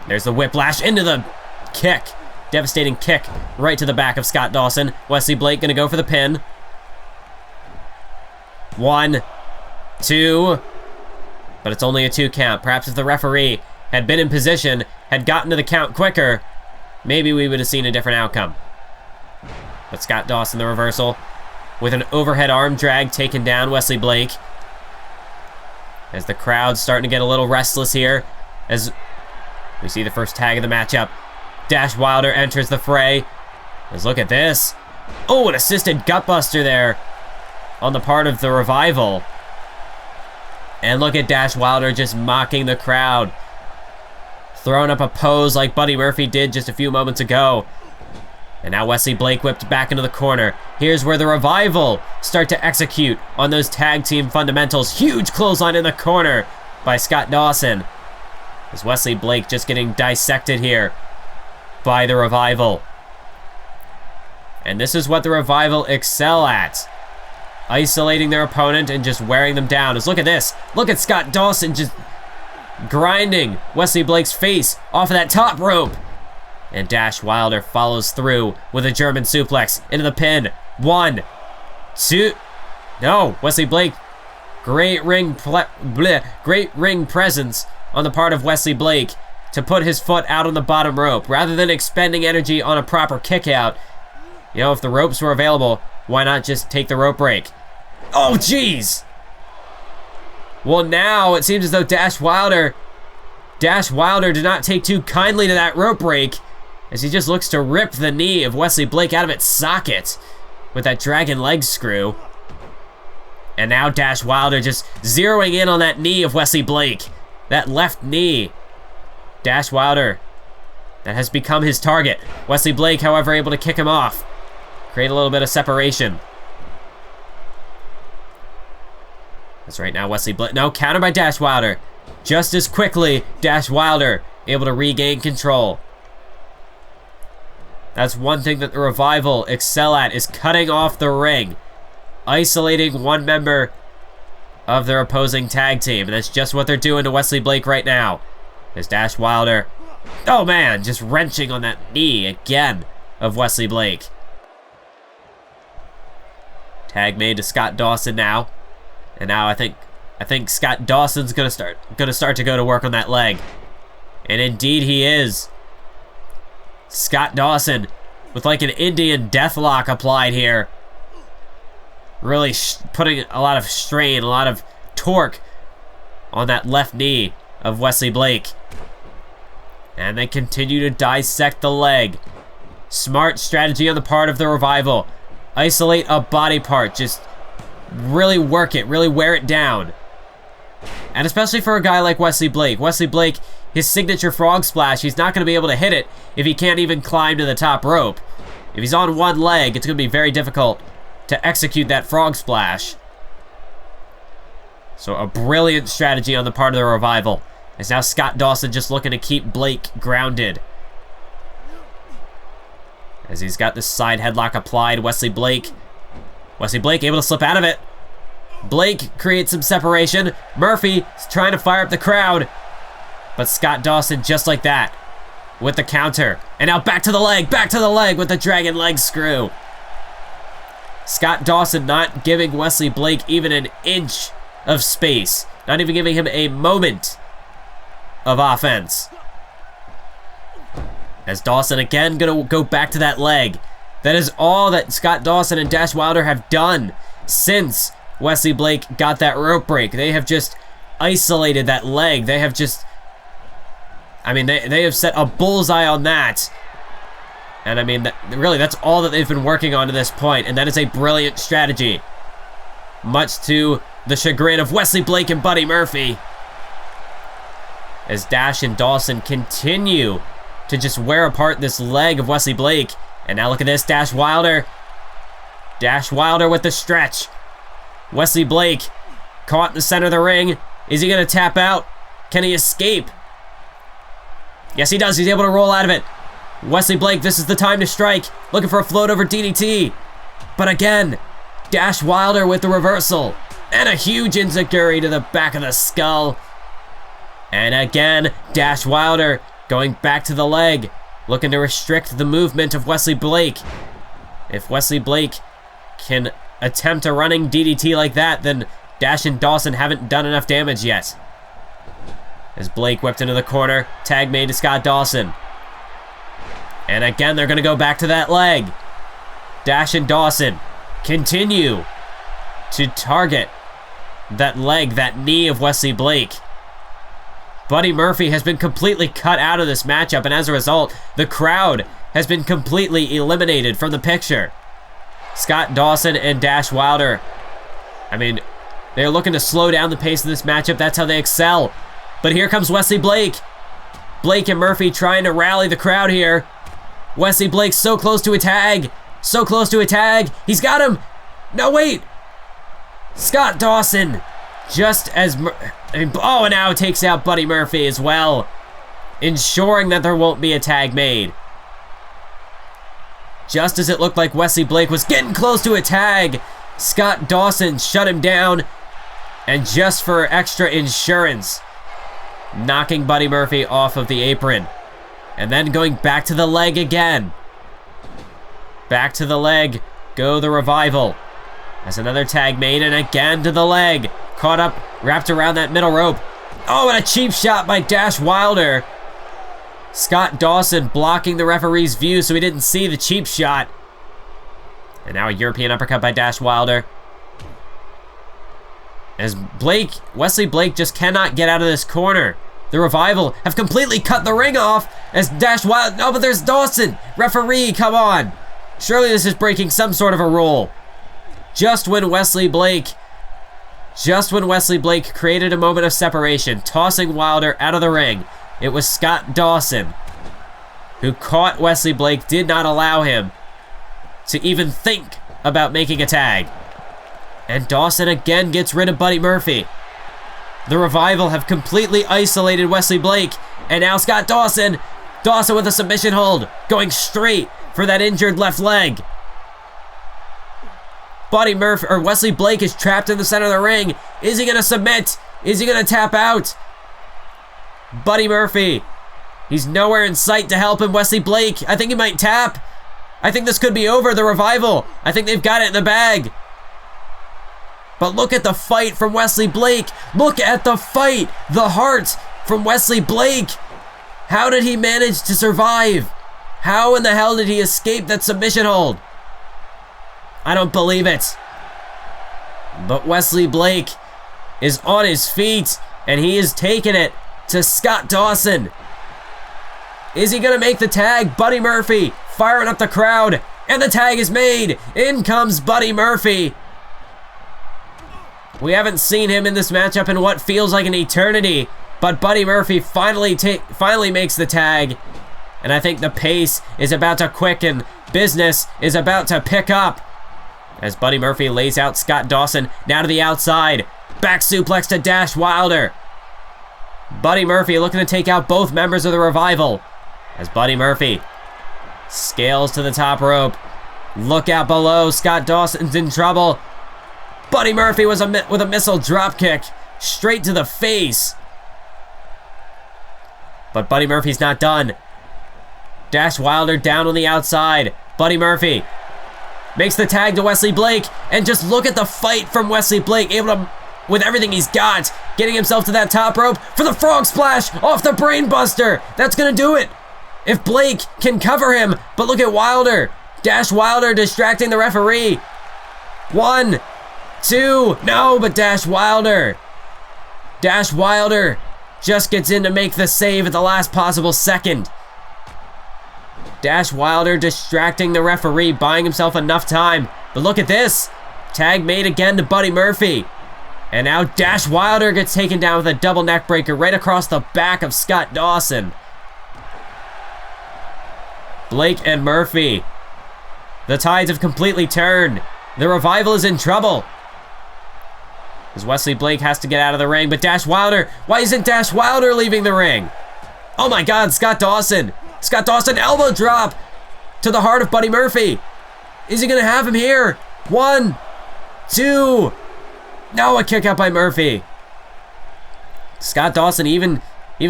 There's the whiplash into the kick. Devastating kick right to the back of Scott Dawson. Wesley Blake gonna go for the pin. 1, 2, but it's only a 2 count. Perhaps if the referee had been in position, had gotten to the count quicker, maybe we would have seen a different outcome. But Scott Dawson, the reversal, with an overhead arm drag, taking down Wesley Blake. As the crowd's starting to get a little restless here, as we see the first tag of the matchup. Dash Wilder enters the fray. Let's look at this. Oh, an assisted gutbuster there on the part of the Revival. And look at Dash Wilder just mocking the crowd. Throwing up a pose like Buddy Murphy did just a few moments ago. And now Wesley Blake whipped back into the corner. Here's where the Revival start to execute on those tag team fundamentals. Huge clothesline in the corner by Scott Dawson. As Wesley Blake just getting dissected here by the Revival. And this is what the Revival excel at. Isolating their opponent and just wearing them down. As look at this. Look at Scott Dawson just grinding Wesley Blake's face off of that top rope. And Dash Wilder follows through with a German suplex into the pin. 1, 2. No, Wesley Blake. Great ring presence on the part of Wesley Blake to put his foot out on the bottom rope. Rather than expending energy on a proper kick out, you know, if the ropes were available, why not just take the rope break? Oh, jeez! Well, now it seems as though Dash Wilder did not take too kindly to that rope break, as he just looks to rip the knee of Wesley Blake out of its socket with that dragon leg screw. And now Dash Wilder just zeroing in on that knee of Wesley Blake. That left knee. Dash Wilder, that has become his target. Wesley Blake, however, able to kick him off. Create a little bit of separation. That's right now, Wesley Blake. No, counter by Dash Wilder. Just as quickly, Dash Wilder able to regain control. That's one thing that the Revival excel at, is cutting off the ring. Isolating one member of their opposing tag team. And that's just what they're doing to Wesley Blake right now. There's Dash Wilder. Oh man, just wrenching on that knee again of Wesley Blake. Tag made to Scott Dawson now. And now I think Scott Dawson's gonna start to go to work on that leg. And indeed he is. Scott Dawson with like an Indian deathlock applied here. Really putting a lot of strain, a lot of torque on that left knee of Wesley Blake. And they continue to dissect the leg. Smart strategy on the part of the Revival. Isolate a body part. Just really work it. Really wear it down. And especially for a guy like Wesley Blake. Wesley Blake, his signature frog splash, he's not going to be able to hit it if he can't even climb to the top rope. If he's on one leg, it's going to be very difficult to execute that frog splash. So a brilliant strategy on the part of the Revival. As now Scott Dawson just looking to keep Blake grounded. As he's got this side headlock applied, Wesley Blake able to slip out of it. Blake creates some separation. Murphy is trying to fire up the crowd. But Scott Dawson just like that with the counter. And now back to the leg with the dragon leg screw. Scott Dawson not giving Wesley Blake even an inch of space. Not even giving him a moment of offense. As Dawson again gonna go back to that leg. That is all that Scott Dawson and Dash Wilder have done since Wesley Blake got that rope break. They have just isolated that leg. They have just, I mean, they have set a bullseye on that. And I mean, really, that's all that they've been working on to this point, and that is a brilliant strategy. Much to the chagrin of Wesley Blake and Buddy Murphy. As Dash and Dawson continue to just wear apart this leg of Wesley Blake. And now look at this, Dash Wilder. Dash Wilder with the stretch. Wesley Blake caught in the center of the ring. Is he going to tap out? Can he escape? Yes, he does. He's able to roll out of it. Wesley Blake, this is the time to strike. Looking for a float over DDT. But again, Dash Wilder with the reversal. And a huge enziguri to the back of the skull. And again, Dash Wilder going back to the leg. Looking to restrict the movement of Wesley Blake. If Wesley Blake can attempt a running DDT like that, then Dash and Dawson haven't done enough damage yet. As Blake whipped into the corner, tag made to Scott Dawson. And again, they're going to go back to that leg. Dash and Dawson continue to target that leg, that knee of Wesley Blake. Buddy Murphy has been completely cut out of this matchup, and as a result, the crowd has been completely eliminated from the picture. Scott Dawson and Dash Wilder, I mean, they're looking to slow down the pace of this matchup. That's how they excel. But here comes Wesley Blake. Blake and Murphy trying to rally the crowd here. Wesley Blake so close to a tag. So close to a tag. He's got him. No, wait. Scott Dawson just as... and now takes out Buddy Murphy as well, ensuring that there won't be a tag made. Just as it looked like Wesley Blake was getting close to a tag, Scott Dawson shut him down, and just for extra insurance, knocking Buddy Murphy off of the apron. And then going back to the leg again. Back to the leg go the Revival. As another tag made, and again to the leg. Caught up, wrapped around that middle rope. Oh, and a cheap shot by Dash Wilder. Scott Dawson blocking the referee's view so he didn't see the cheap shot. And now a European uppercut by Dash Wilder. As Wesley Blake just cannot get out of this corner. The Revival have completely cut the ring off as Dash Wilder. No, but there's Dawson. Referee, come on. Surely this is breaking some sort of a rule. Just when Wesley Blake created a moment of separation, tossing Wilder out of the ring, it was Scott Dawson who caught Wesley Blake, did not allow him to even think about making a tag. And Dawson again gets rid of Buddy Murphy. The Revival have completely isolated Wesley Blake, and now Scott Dawson with a submission hold, going straight for that injured left leg. Wesley Blake is trapped in the center of the ring. Is he gonna submit? Is he gonna tap out? Buddy Murphy, he's nowhere in sight to help him. Wesley Blake, I think he might tap. I think this could be over. The Revival, I think they've got it in the bag. But look at the fight from Wesley Blake. Look at the fight, the heart from Wesley Blake. How did he manage to survive? How in the hell did he escape that submission hold? I don't believe it. But Wesley Blake is on his feet, and he is taking it to Scott Dawson. Is he gonna make the tag? Buddy Murphy firing up the crowd, and the tag is made. In comes Buddy Murphy. We haven't seen him in this matchup in what feels like an eternity, but Buddy Murphy finally makes the tag, and I think the pace is about to quicken. Business is about to pick up as Buddy Murphy lays out Scott Dawson, now to the outside. Back suplex to Dash Wilder. Buddy Murphy looking to take out both members of the Revival as Buddy Murphy scales to the top rope. Look out below, Scott Dawson's in trouble. Buddy Murphy with a missile dropkick straight to the face. But Buddy Murphy's not done. Dash Wilder down on the outside. Buddy Murphy makes the tag to Wesley Blake, and just look at the fight from Wesley Blake, able to, with everything he's got, getting himself to that top rope for the frog splash off the brain buster. That's gonna do it if Blake can cover him. But look at Wilder. Dash Wilder distracting the referee. 1, 2, no, but Dash Wilder just gets in to make the save at the last possible second. Dash Wilder distracting the referee, buying himself enough time. But look at this. Tag made again to Buddy Murphy. And now Dash Wilder gets taken down with a double neck breaker right across the back of Scott Dawson. Blake and Murphy. The tides have completely turned. The Revival is in trouble. As Wesley Blake has to get out of the ring, but Dash Wilder, why isn't Dash Wilder leaving the ring? Oh my God, Scott Dawson elbow drop to the heart of Buddy Murphy. Is he gonna have him here? 1, 2, no, a kick out by Murphy. Scott Dawson even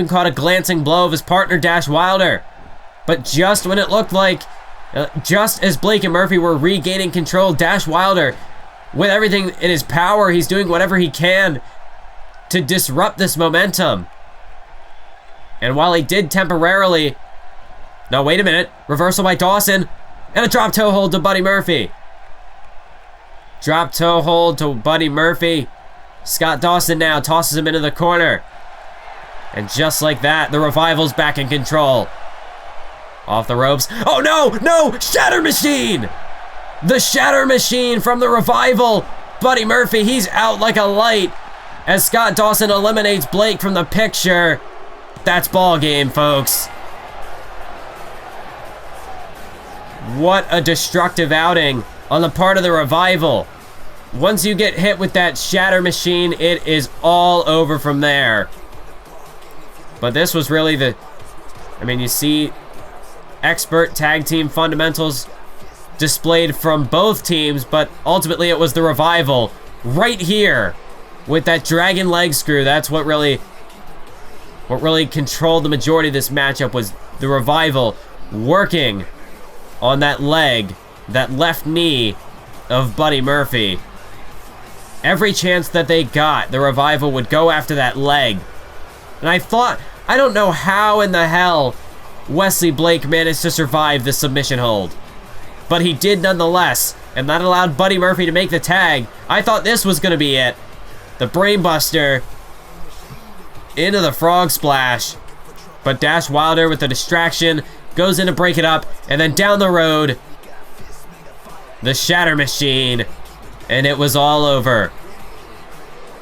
caught a glancing blow of his partner Dash Wilder. But just when it looked like, just as Blake and Murphy were regaining control, Dash Wilder, with everything in his power, he's doing whatever he can to disrupt this momentum. And while he did temporarily... No, wait a minute. Reversal by Dawson. And a drop toe hold to Buddy Murphy. Drop toe hold to Buddy Murphy. Scott Dawson now tosses him into the corner. And just like that, the Revival's back in control. Off the ropes. Oh no! Shatter Machine! The Shatter Machine from the Revival. Buddy Murphy, he's out like a light as Scott Dawson eliminates Blake from the picture. That's ball game, folks. What a destructive outing on the part of the Revival. Once you get hit with that Shatter Machine, it is all over from there. But this was really the... I mean, you see expert tag team fundamentals displayed from both teams, but ultimately it was the Revival right here with that dragon leg screw. That's what really controlled the majority of this matchup, was the Revival working on that leg, that left knee of Buddy Murphy. Every chance that they got, the Revival would go after that leg. And I don't know how in the hell Wesley Blake managed to survive the submission hold. But he did nonetheless, and that allowed Buddy Murphy to make the tag. I thought this was going to be it. The Brainbuster into the Frog Splash. But Dash Wilder with the distraction goes in to break it up, and then down the road, the Shatter Machine, and it was all over.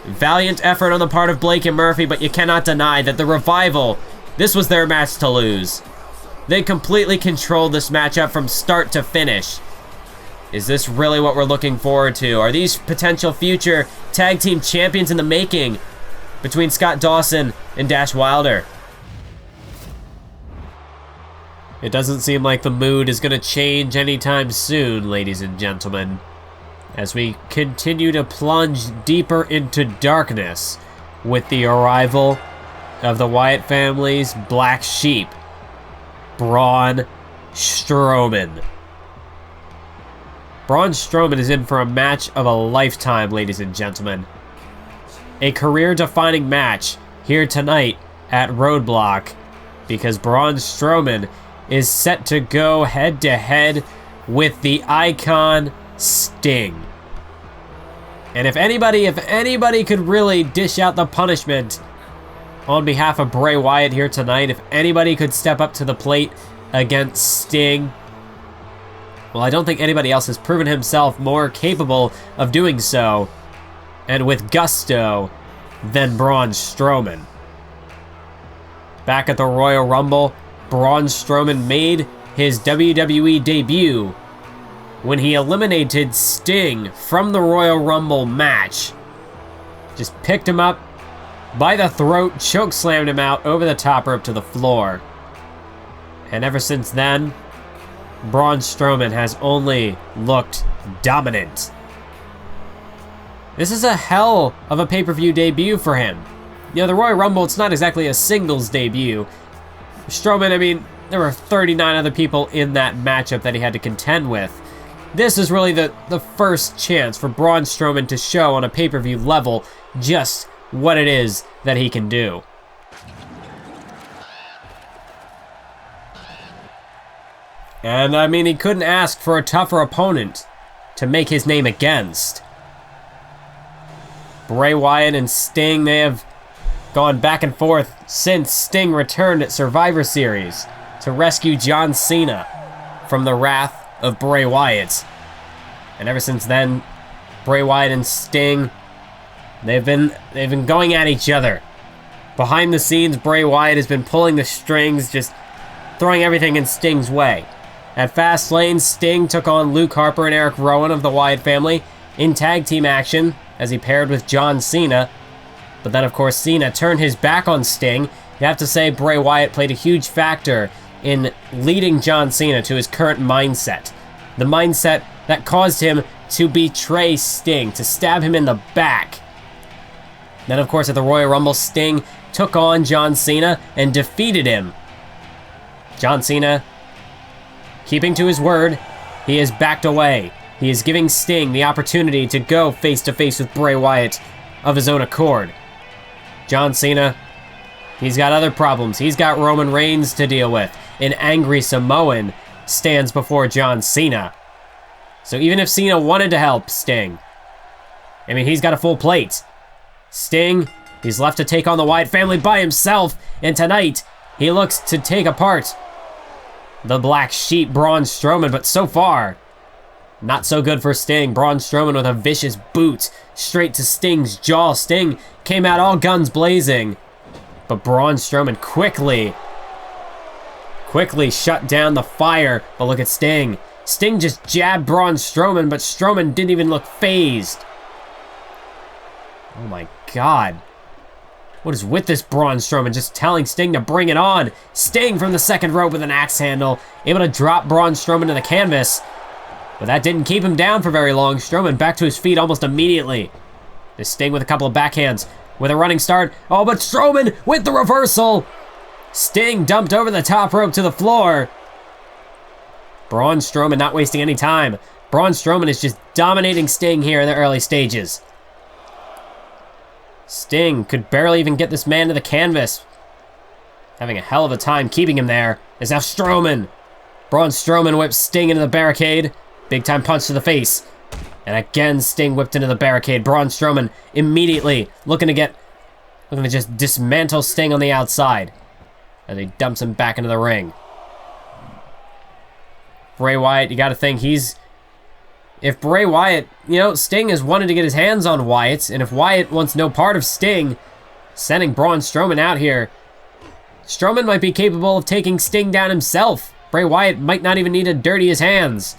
Valiant effort on the part of Blake and Murphy, but you cannot deny that the Revival, this was their match to lose. They completely controlled this matchup from start to finish. Is this really what we're looking forward to? Are these potential future tag team champions in the making between Scott Dawson and Dash Wilder? It doesn't seem like the mood is going to change anytime soon, ladies and gentlemen, as we continue to plunge deeper into darkness with the arrival of the Wyatt family's black sheep, Braun Strowman. Braun Strowman is in for a match of a lifetime, ladies and gentlemen. A career-defining match here tonight at Roadblock, because Braun Strowman is set to go head-to-head with the Icon Sting. And if anybody could really dish out the punishment on behalf of Bray Wyatt here tonight, if anybody could step up to the plate against Sting, well, I don't think anybody else has proven himself more capable of doing so, and with gusto, than Braun Strowman. Back at the Royal Rumble, Braun Strowman made his WWE debut when he eliminated Sting from the Royal Rumble match. Just picked him up by the throat, chokeslammed him out over the top rope to the floor. And ever since then, Braun Strowman has only looked dominant. This is a hell of a pay-per-view debut for him. You know, the Royal Rumble, it's not exactly a singles debut. Strowman, I mean, there were 39 other people in that matchup that he had to contend with. This is really the first chance for Braun Strowman to show on a pay-per-view level just what it is that he can do. And, I mean, he couldn't ask for a tougher opponent to make his name against. Bray Wyatt and Sting, they have gone back and forth since Sting returned at Survivor Series to rescue John Cena from the wrath of Bray Wyatt. And ever since then, Bray Wyatt and Sting, they've been going at each other. Behind the scenes, Bray Wyatt has been pulling the strings, just throwing everything in Sting's way. At Fastlane, Sting took on Luke Harper and Eric Rowan of the Wyatt family in tag team action as he paired with John Cena. But then, of course, Cena turned his back on Sting. You have to say Bray Wyatt played a huge factor in leading John Cena to his current mindset. The mindset that caused him to betray Sting, to stab him in the back. Then, of course, at the Royal Rumble, Sting took on John Cena and defeated him. John Cena, keeping to his word, he has backed away. He is giving Sting the opportunity to go face-to-face with Bray Wyatt of his own accord. John Cena, he's got other problems. He's got Roman Reigns to deal with. An angry Samoan stands before John Cena. So even if Cena wanted to help Sting, I mean, he's got a full plate. Sting, he's left to take on the Wyatt family by himself, and tonight, he looks to take apart the Black Sheep, Braun Strowman, but so far, not so good for Sting. Braun Strowman with a vicious boot straight to Sting's jaw. Sting came out all guns blazing, but Braun Strowman quickly shut down the fire. But look at Sting. Sting just jabbed Braun Strowman, but Strowman didn't even look phased. Oh my God. What is with this Braun Strowman just telling Sting to bring it on? Sting from the second rope with an axe handle, able to drop Braun Strowman to the canvas. But that didn't keep him down for very long. Strowman back to his feet almost immediately. This Sting with a couple of backhands with a running start. Oh, but Strowman with the reversal. Sting dumped over the top rope to the floor. Braun Strowman not wasting any time. Braun Strowman is just dominating Sting here in the early stages. Sting could barely even get this man to the canvas. Having a hell of a time keeping him there is now Strowman. Braun Strowman whips Sting into the barricade. Big time punch to the face. And again, Sting whipped into the barricade. Braun Strowman immediately looking to just dismantle Sting on the outside as he dumps him back into the ring. Bray Wyatt, you gotta think if Bray Wyatt, Sting has wanted to get his hands on Wyatt, and if Wyatt wants no part of Sting, sending Braun Strowman out here, Strowman might be capable of taking Sting down himself. Bray Wyatt might not even need to dirty his hands.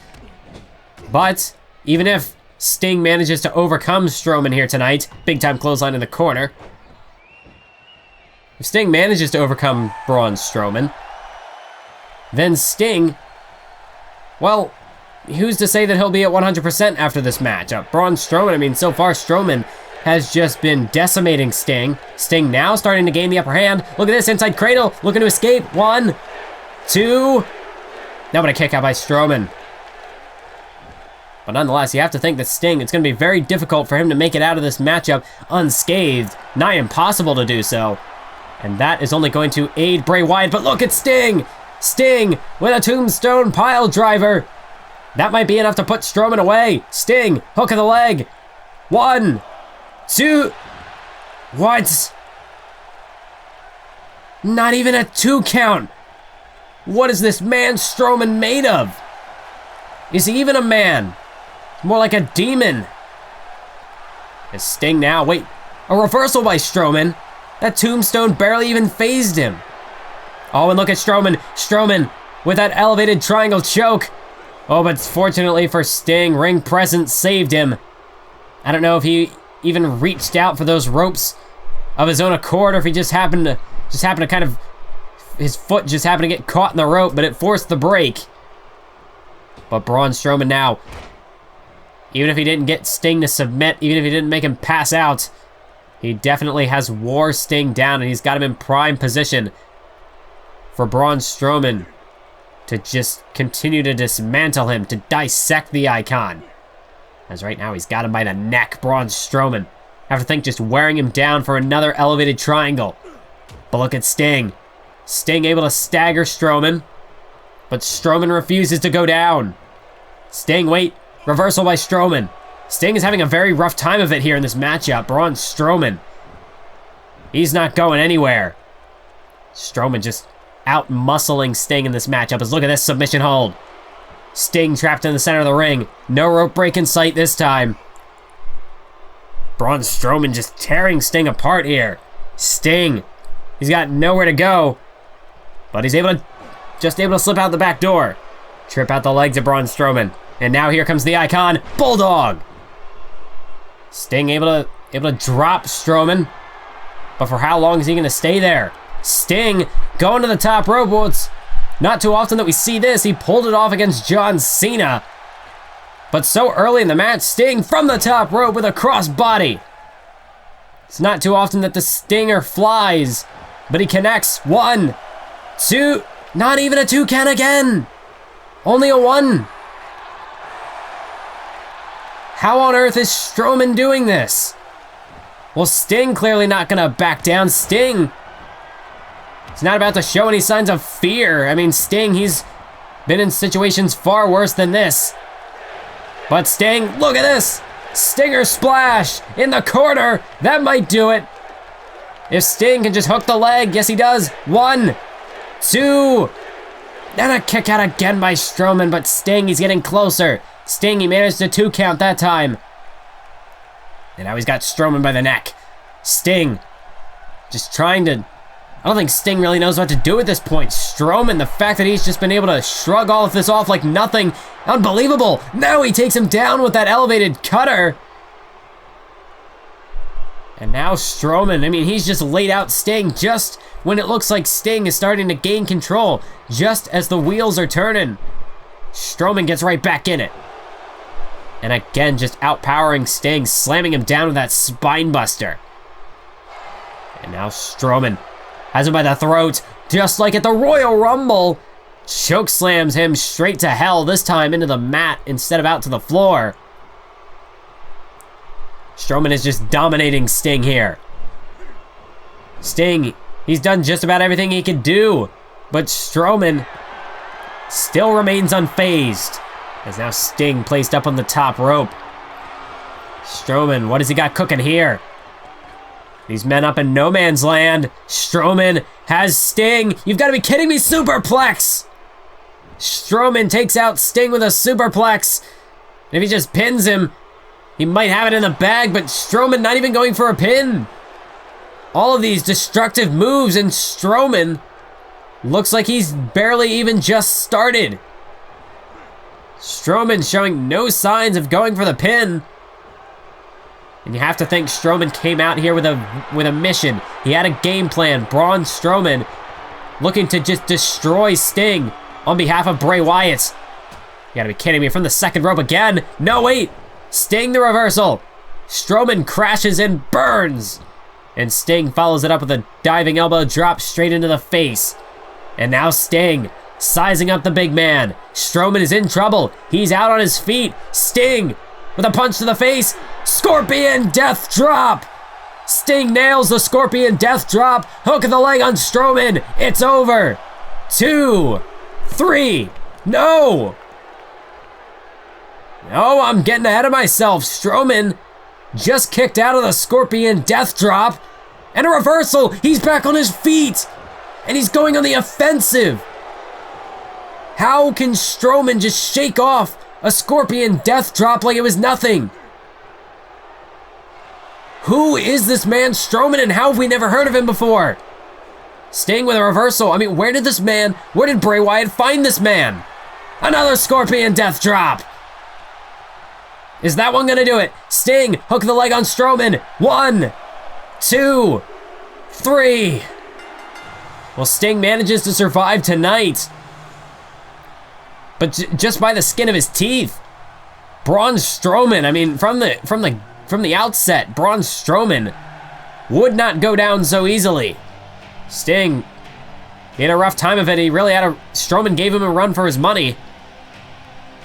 But even if Sting manages to overcome Strowman here tonight, big time clothesline in the corner. If Sting manages to overcome Braun Strowman, then Sting, well, who's to say that he'll be at 100% after this match? Braun Strowman, so far Strowman has just been decimating Sting. Sting now starting to gain the upper hand. Look at this, inside cradle, looking to escape. 1, 2. Now but a kick out by Strowman. But nonetheless, you have to think that Sting, it's going to be very difficult for him to make it out of this matchup unscathed. Nigh impossible to do so. And that is only going to aid Bray Wyatt. But look at Sting! Sting with a tombstone pile driver. That might be enough to put Strowman away. Sting, hook of the leg. 1, 2. What? Not even a 2 count. What is this man Strowman made of? Is he even a man? More like a demon. Is Sting now? Wait, a reversal by Strowman. That tombstone barely even phased him. Oh, and look at Strowman. Strowman with that elevated triangle choke. Oh, but fortunately for Sting, ring presence saved him. I don't know if he even reached out for those ropes of his own accord, or if he just happened to kind of, his foot just happened to get caught in the rope, but it forced the break. But Braun Strowman now, even if he didn't get Sting to submit, even if he didn't make him pass out, he definitely has wore Sting down, and he's got him in prime position for Braun Strowman to just continue to dismantle him, to dissect the icon. As right now he's got him by the neck, Braun Strowman. I have to think just wearing him down for another elevated triangle. But look at Sting. Sting able to stagger Strowman, but Strowman refuses to go down. Sting, wait, reversal by Strowman. Sting is having a very rough time of it here in this matchup. Braun Strowman, he's not going anywhere. Strowman just out-muscling Sting in this matchup. As look at this submission hold. Sting trapped in the center of the ring. No rope break in sight this time. Braun Strowman just tearing Sting apart here. Sting, he's got nowhere to go, but he's able to slip out the back door. Trip out the legs of Braun Strowman. And now here comes the icon, Bulldog. Sting able to drop Strowman, but for how long is he going to stay there? Sting going to the top rope. Well, it's not too often that we see this. He pulled it off against John Cena. But so early in the match, Sting from the top rope with a crossbody. It's not too often that the Stinger flies, but he connects. 1, 2, not even a 2 count again. Only a 1. How on earth is Strowman doing this? Well, Sting clearly not gonna back down. Sting, he's not about to show any signs of fear. Sting, he's been in situations far worse than this. But Sting, look at this! Stinger splash in the corner. That might do it. If Sting can just hook the leg. Yes, he does. 1, 2. And a kick out again by Strowman, but Sting, he's getting closer. Sting, he managed to 2 count that time. And now he's got Strowman by the neck. Sting, just trying to... I don't think Sting really knows what to do at this point. Strowman, the fact that he's just been able to shrug all of this off like nothing. Unbelievable. Now he takes him down with that elevated cutter. And now Strowman, he's just laid out Sting just when it looks like Sting is starting to gain control. Just as the wheels are turning. Strowman gets right back in it. And again, just outpowering Sting, slamming him down with that spine buster. And now Strowman has him by the throat, just like at the Royal Rumble. Choke slams him straight to hell, this time into the mat instead of out to the floor. Strowman is just dominating Sting here. Sting, he's done just about everything he could do. But Strowman still remains unfazed. As now Sting placed up on the top rope. Strowman, what has he got cooking here? These men up in no man's land. Strowman has Sting. You've got to be kidding me, superplex! Strowman takes out Sting with a superplex. And if he just pins him, he might have it in the bag, but Strowman not even going for a pin. All of these destructive moves, and Strowman looks like he's barely even just started. Strowman showing no signs of going for the pin. And you have to think Strowman came out here with a mission. He had a game plan. Braun Strowman looking to just destroy Sting on behalf of Bray Wyatt. You gotta be kidding me. From the second rope again. No, wait. Sting the reversal. Strowman crashes and burns. And Sting follows it up with a diving elbow drop straight into the face. And now Sting sizing up the big man. Strowman is in trouble. He's out on his feet. Sting with a punch to the face. Scorpion death drop. Sting nails the Scorpion death drop. Hook of the leg on Strowman. It's over. 2, 3. No. No, I'm getting ahead of myself. Strowman just kicked out of the Scorpion death drop. And a reversal. He's back on his feet. And he's going on the offensive. How can Strowman just shake off a Scorpion death drop like it was nothing? Who is this man Strowman, and how have we never heard of him before? Sting with a reversal. I mean, where did Bray Wyatt find this man? Another Scorpion death drop. Is that one gonna do it? Sting, hook the leg on Strowman. 1, 2, 3. Well, Sting manages to survive tonight. But just by the skin of his teeth. Braun Strowman, I mean, from the outset, Braun Strowman would not go down so easily. Sting, he had a rough time of it. Strowman gave him a run for his money.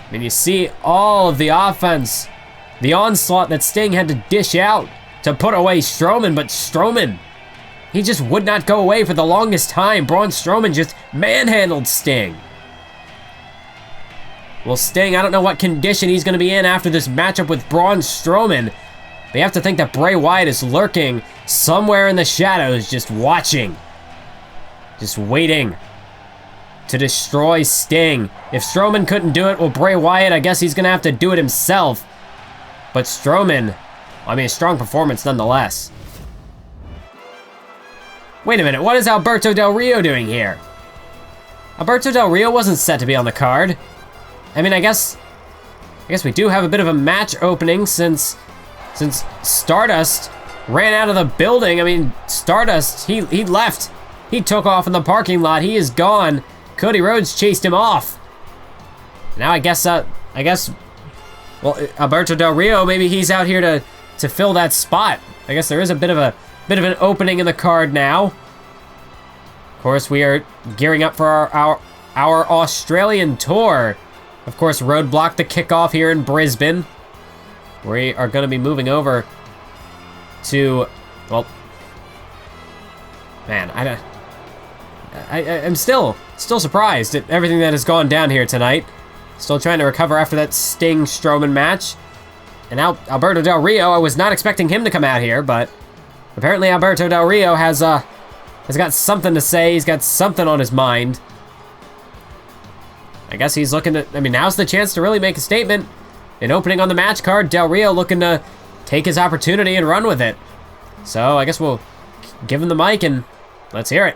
I mean, you see all of the offense, the onslaught that Sting had to dish out to put away Strowman, but Strowman, he just would not go away for the longest time. Braun Strowman just manhandled Sting. Well, Sting, I don't know what condition he's going to be in after this matchup with Braun Strowman. But you have to think that Bray Wyatt is lurking somewhere in the shadows, just watching. Just waiting to destroy Sting. If Strowman couldn't do it, well, Bray Wyatt, I guess he's going to have to do it himself. But Strowman, I mean, a strong performance nonetheless. Wait a minute, what is Alberto Del Rio doing here? Alberto Del Rio wasn't set to be on the card. I mean, I guess we do have a bit of a match opening since Stardust ran out of the building. I mean, Stardust, he left. He took off in the parking lot. He is gone. Cody Rhodes chased him off. Now I guess, well, Alberto Del Rio, maybe he's out here to fill that spot. I guess there is a bit of an opening in the card now. Of course, we are gearing up for our Australian tour. Of course, Roadblock, the kickoff here in Brisbane. We are going to be moving over to, well, man, I'm still surprised at everything that has gone down here tonight. Still trying to recover after that Sting Strowman match. And now Alberto Del Rio, I was not expecting him to come out here, but apparently Alberto Del Rio has got something to say. He's got something on his mind. I guess he's looking to, I mean, now's the chance to really make a statement. An opening on the match card, Del Rio looking to take his opportunity and run with it. So I guess we'll give him the mic and let's hear it.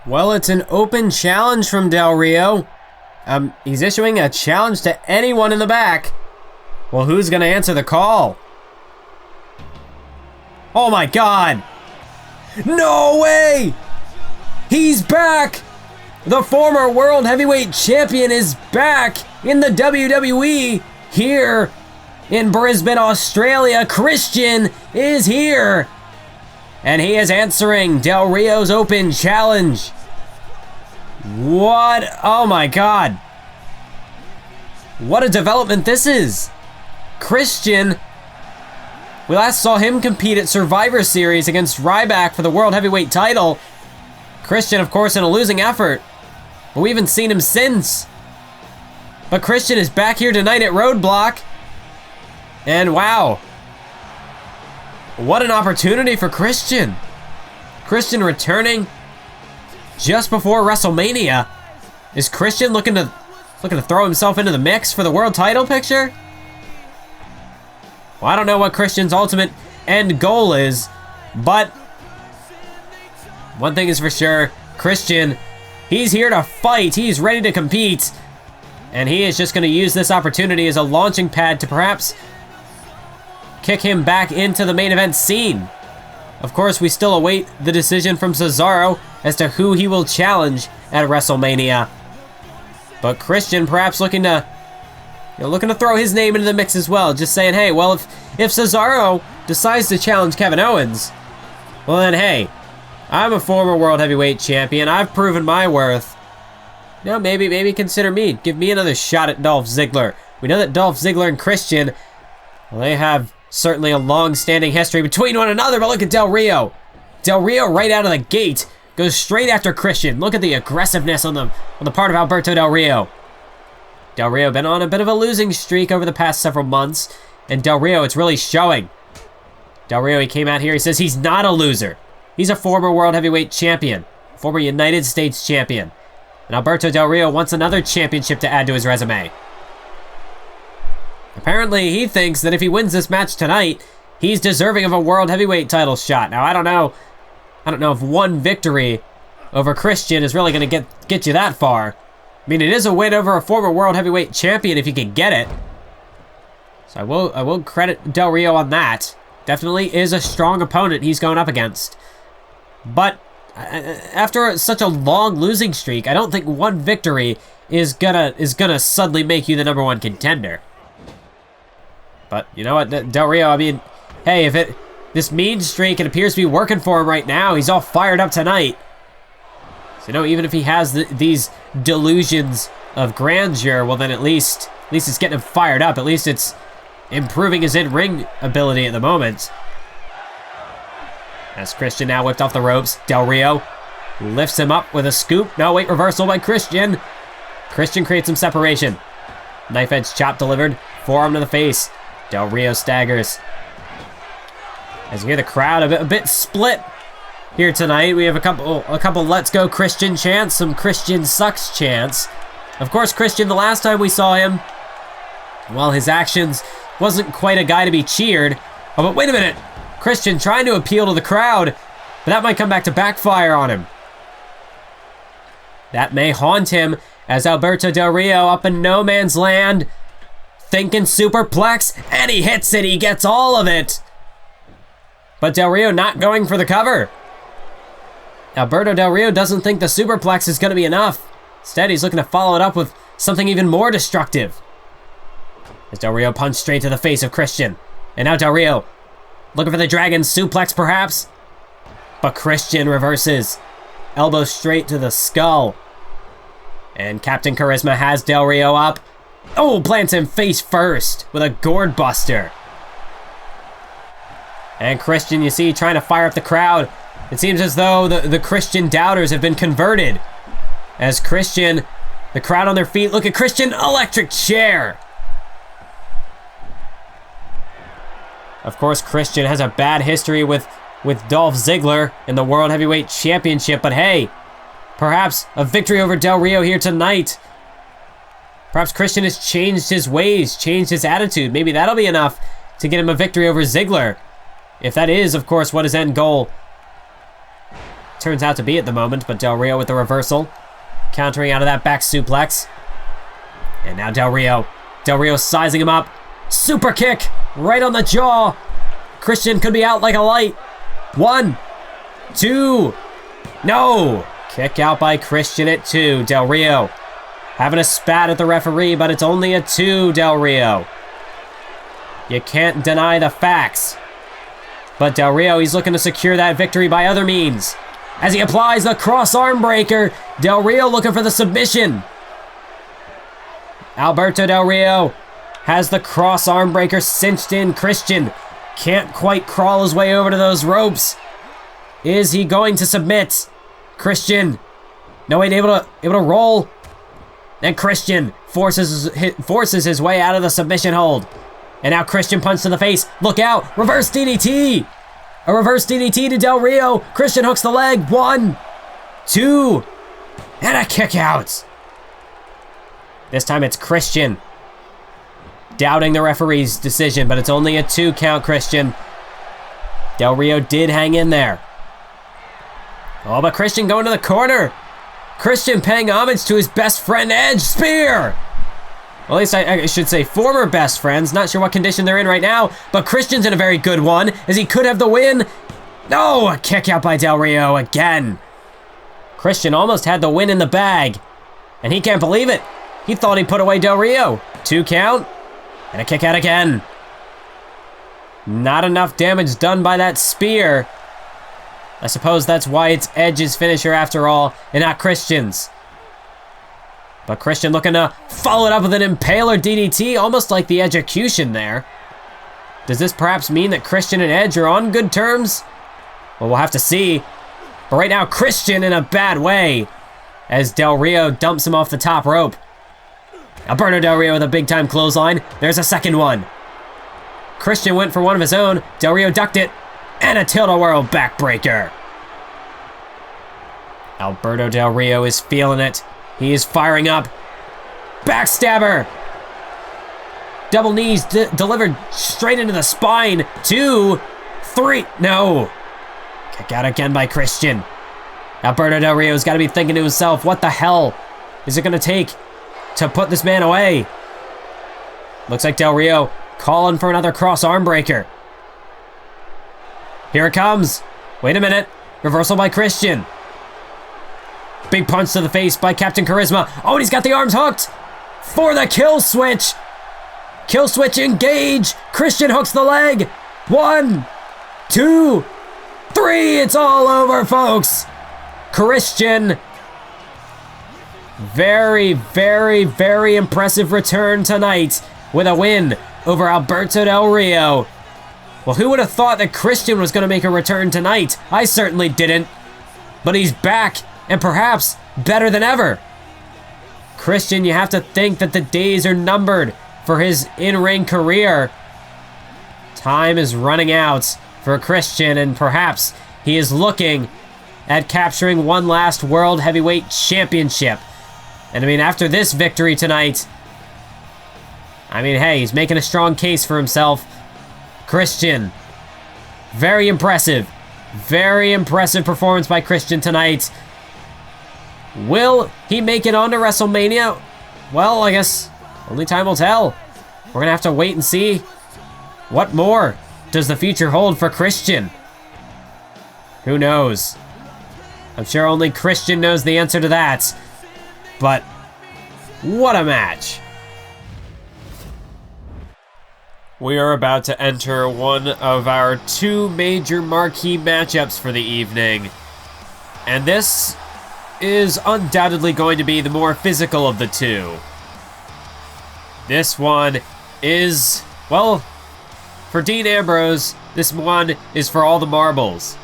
Well, it's an open challenge from Del Rio. He's issuing a challenge to anyone in the back. Well, who's going to answer the call? Oh my God! No way! He's back! The former World Heavyweight Champion is back in the WWE here in Brisbane, Australia. Christian is here. And he is answering Del Rio's open challenge. What? Oh my God. What a development this is. Christian, we last saw him compete at Survivor Series against Ryback for the World Heavyweight title. Christian, of course, in a losing effort. But we haven't seen him since. But Christian is back here tonight at Roadblock. And wow. What an opportunity for Christian. Christian returning just before WrestleMania. Is Christian looking to throw himself into the mix for the world title picture? Well, I don't know what Christian's ultimate end goal is, but one thing is for sure, Christian, he's here to fight. He's ready to compete. And he is just going to use this opportunity as a launching pad to perhaps kick him back into the main event scene. Of course, we still await the decision from Cesaro as to who he will challenge at WrestleMania. But Christian perhaps looking to throw his name into the mix as well. Just saying, hey, well, if Cesaro decides to challenge Kevin Owens, well then, hey, I'm a former World Heavyweight Champion. I've proven my worth. You know, maybe consider me. Give me another shot at Dolph Ziggler. We know that Dolph Ziggler and Christian, well, they have certainly a long-standing history between one another, but look at Del Rio. Del Rio right out of the gate goes straight after Christian. Look at the aggressiveness on the part of Alberto Del Rio. Del Rio been on a bit of a losing streak over the past several months, and Del Rio, it's really showing. Del Rio, he came out here, he says he's not a loser. He's a former World Heavyweight Champion, former United States Champion. And Alberto Del Rio wants another championship to add to his resume. Apparently, he thinks that if he wins this match tonight, he's deserving of a World Heavyweight title shot. Now, I don't know if one victory over Christian is really going to get you that far. I mean, it is a win over a former World Heavyweight Champion if you can get it. So I will credit Del Rio on that. Definitely is a strong opponent he's going up against. But after such a long losing streak, I don't think one victory is gonna suddenly make you the #1 contender. But you know what, Del Rio, I mean, hey, this mean streak, it appears to be working for him right now. He's all fired up tonight. So, you know, even if he has these delusions of grandeur, well then at least it's getting him fired up. At least it's improving his in-ring ability at the moment. As Christian now whipped off the ropes, Del Rio lifts him up with a scoop. No, wait, reversal by Christian. Christian creates some separation. Knife edge chop delivered, forearm to the face. Del Rio staggers. As you hear the crowd a bit split here tonight, we have a couple Let's Go Christian chants, some Christian sucks chants. Of course, Christian, the last time we saw him, well, his actions wasn't quite a guy to be cheered. Oh, but wait a minute. Christian trying to appeal to the crowd, but that might come back to backfire on him. That may haunt him as Alberto Del Rio up in no man's land, thinking superplex, and he hits it. He gets all of it. But Del Rio not going for the cover. Alberto Del Rio doesn't think the superplex is going to be enough. Instead, he's looking to follow it up with something even more destructive. As Del Rio punched straight to the face of Christian. And now Del Rio looking for the dragon suplex, perhaps. But Christian reverses. Elbow straight to the skull. And Captain Charisma has Del Rio up. Oh, plants him face first with a gourd buster. And Christian, you see, trying to fire up the crowd. It seems as though the Christian doubters have been converted. As Christian, the crowd on their feet, look at Christian, electric chair. Of course, Christian has a bad history with Dolph Ziggler in the World Heavyweight Championship, but hey, perhaps a victory over Del Rio here tonight. Perhaps Christian has changed his ways, changed his attitude. Maybe that'll be enough to get him a victory over Ziggler. If that is, of course, what his end goal turns out to be at the moment, but Del Rio with the reversal, countering out of that back suplex. And now Del Rio sizing him up. Super kick right on the jaw. Christian could be out like a light. 1, 2. No. Kick out by Christian at 2. Del Rio having a spat at the referee, but it's only a 2, Del Rio. You can't deny the facts. But Del Rio, he's looking to secure that victory by other means. As he applies the cross arm breaker, Del Rio looking for the submission. Alberto Del Rio has the cross arm breaker cinched in. Christian can't quite crawl his way over to those ropes. Is he going to submit? Christian, no way, able to roll. And Christian forces his way out of the submission hold. And now Christian punch to the face. Look out, reverse DDT. A reverse DDT to Del Rio. Christian hooks the leg. 1, 2, and a kick out. This time it's Christian doubting the referee's decision, but it's only a 2 count, Christian. Del Rio did hang in there. Oh, but Christian going to the corner. Christian paying homage to his best friend, Edge. Spear! Well, at least I should say former best friends. Not sure what condition they're in right now, but Christian's in a very good one, as he could have the win. No, a kick out by Del Rio again. Christian almost had the win in the bag, and he can't believe it. He thought he put away Del Rio. 2 count, and a kick out again. Not enough damage done by that spear. I suppose that's why it's Edge's finisher after all, and not Christian's. But Christian looking to follow it up with an Impaler DDT, almost like the execution there. Does this perhaps mean that Christian and Edge are on good terms? Well, we'll have to see. But right now, Christian in a bad way, as Del Rio dumps him off the top rope. Alberto Del Rio with a big-time clothesline. There's a second one. Christian went for one of his own. Del Rio ducked it. And a tilt-a-whirl backbreaker. Alberto Del Rio is feeling it. He is firing up. Backstabber. Double knees delivered straight into the spine. 2, 3. No. Kick out again by Christian. Alberto Del Rio's got to be thinking to himself, what the hell is it going to take to put this man away? Looks like Del Rio calling for another cross arm breaker. Here it comes. Wait a minute. Reversal by Christian. Big punch to the face by Captain Charisma. Oh, and he's got the arms hooked for the kill switch. Kill switch engage. Christian hooks the leg. 1, 2, 3. It's all over, folks. Christian. Very, very, very impressive return tonight with a win over Alberto Del Rio. Well, who would have thought that Christian was going to make a return tonight? I certainly didn't. But he's back, and perhaps better than ever. Christian, you have to think that the days are numbered for his in-ring career. Time is running out for Christian, and perhaps he is looking at capturing one last World Heavyweight Championship. And I mean, after this victory tonight, I mean, hey, he's making a strong case for himself. Christian, very impressive performance by Christian tonight. Will he make it onto WrestleMania? Well, I guess only time will tell. We're gonna have to wait and see. What more does the future hold for Christian? Who knows? I'm sure only Christian knows the answer to that. But what a match. We are about to enter one of our 2 major marquee matchups for the evening. And this is undoubtedly going to be the more physical of the 2. This one is, well, for Dean Ambrose, this one is for all the marbles.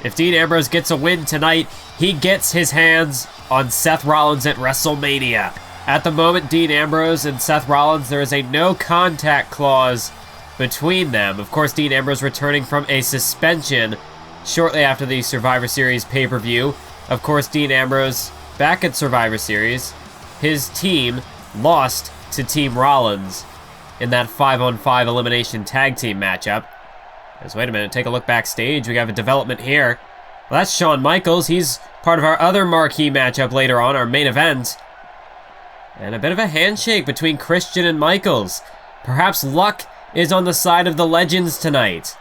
If Dean Ambrose gets a win tonight, he gets his hands on Seth Rollins at WrestleMania. At the moment, Dean Ambrose and Seth Rollins, there is a no contact clause between them. Of course, Dean Ambrose returning from a suspension shortly after the Survivor Series pay-per-view. Of course, Dean Ambrose back at Survivor Series. His team lost to Team Rollins in that 5-on-5 elimination tag team matchup. Wait a minute, take a look backstage. We have a development here. Well, that's Shawn Michaels. He's part of our other marquee matchup later on, our main event. And a bit of a handshake between Christian and Michaels. Perhaps luck is on the side of the legends tonight.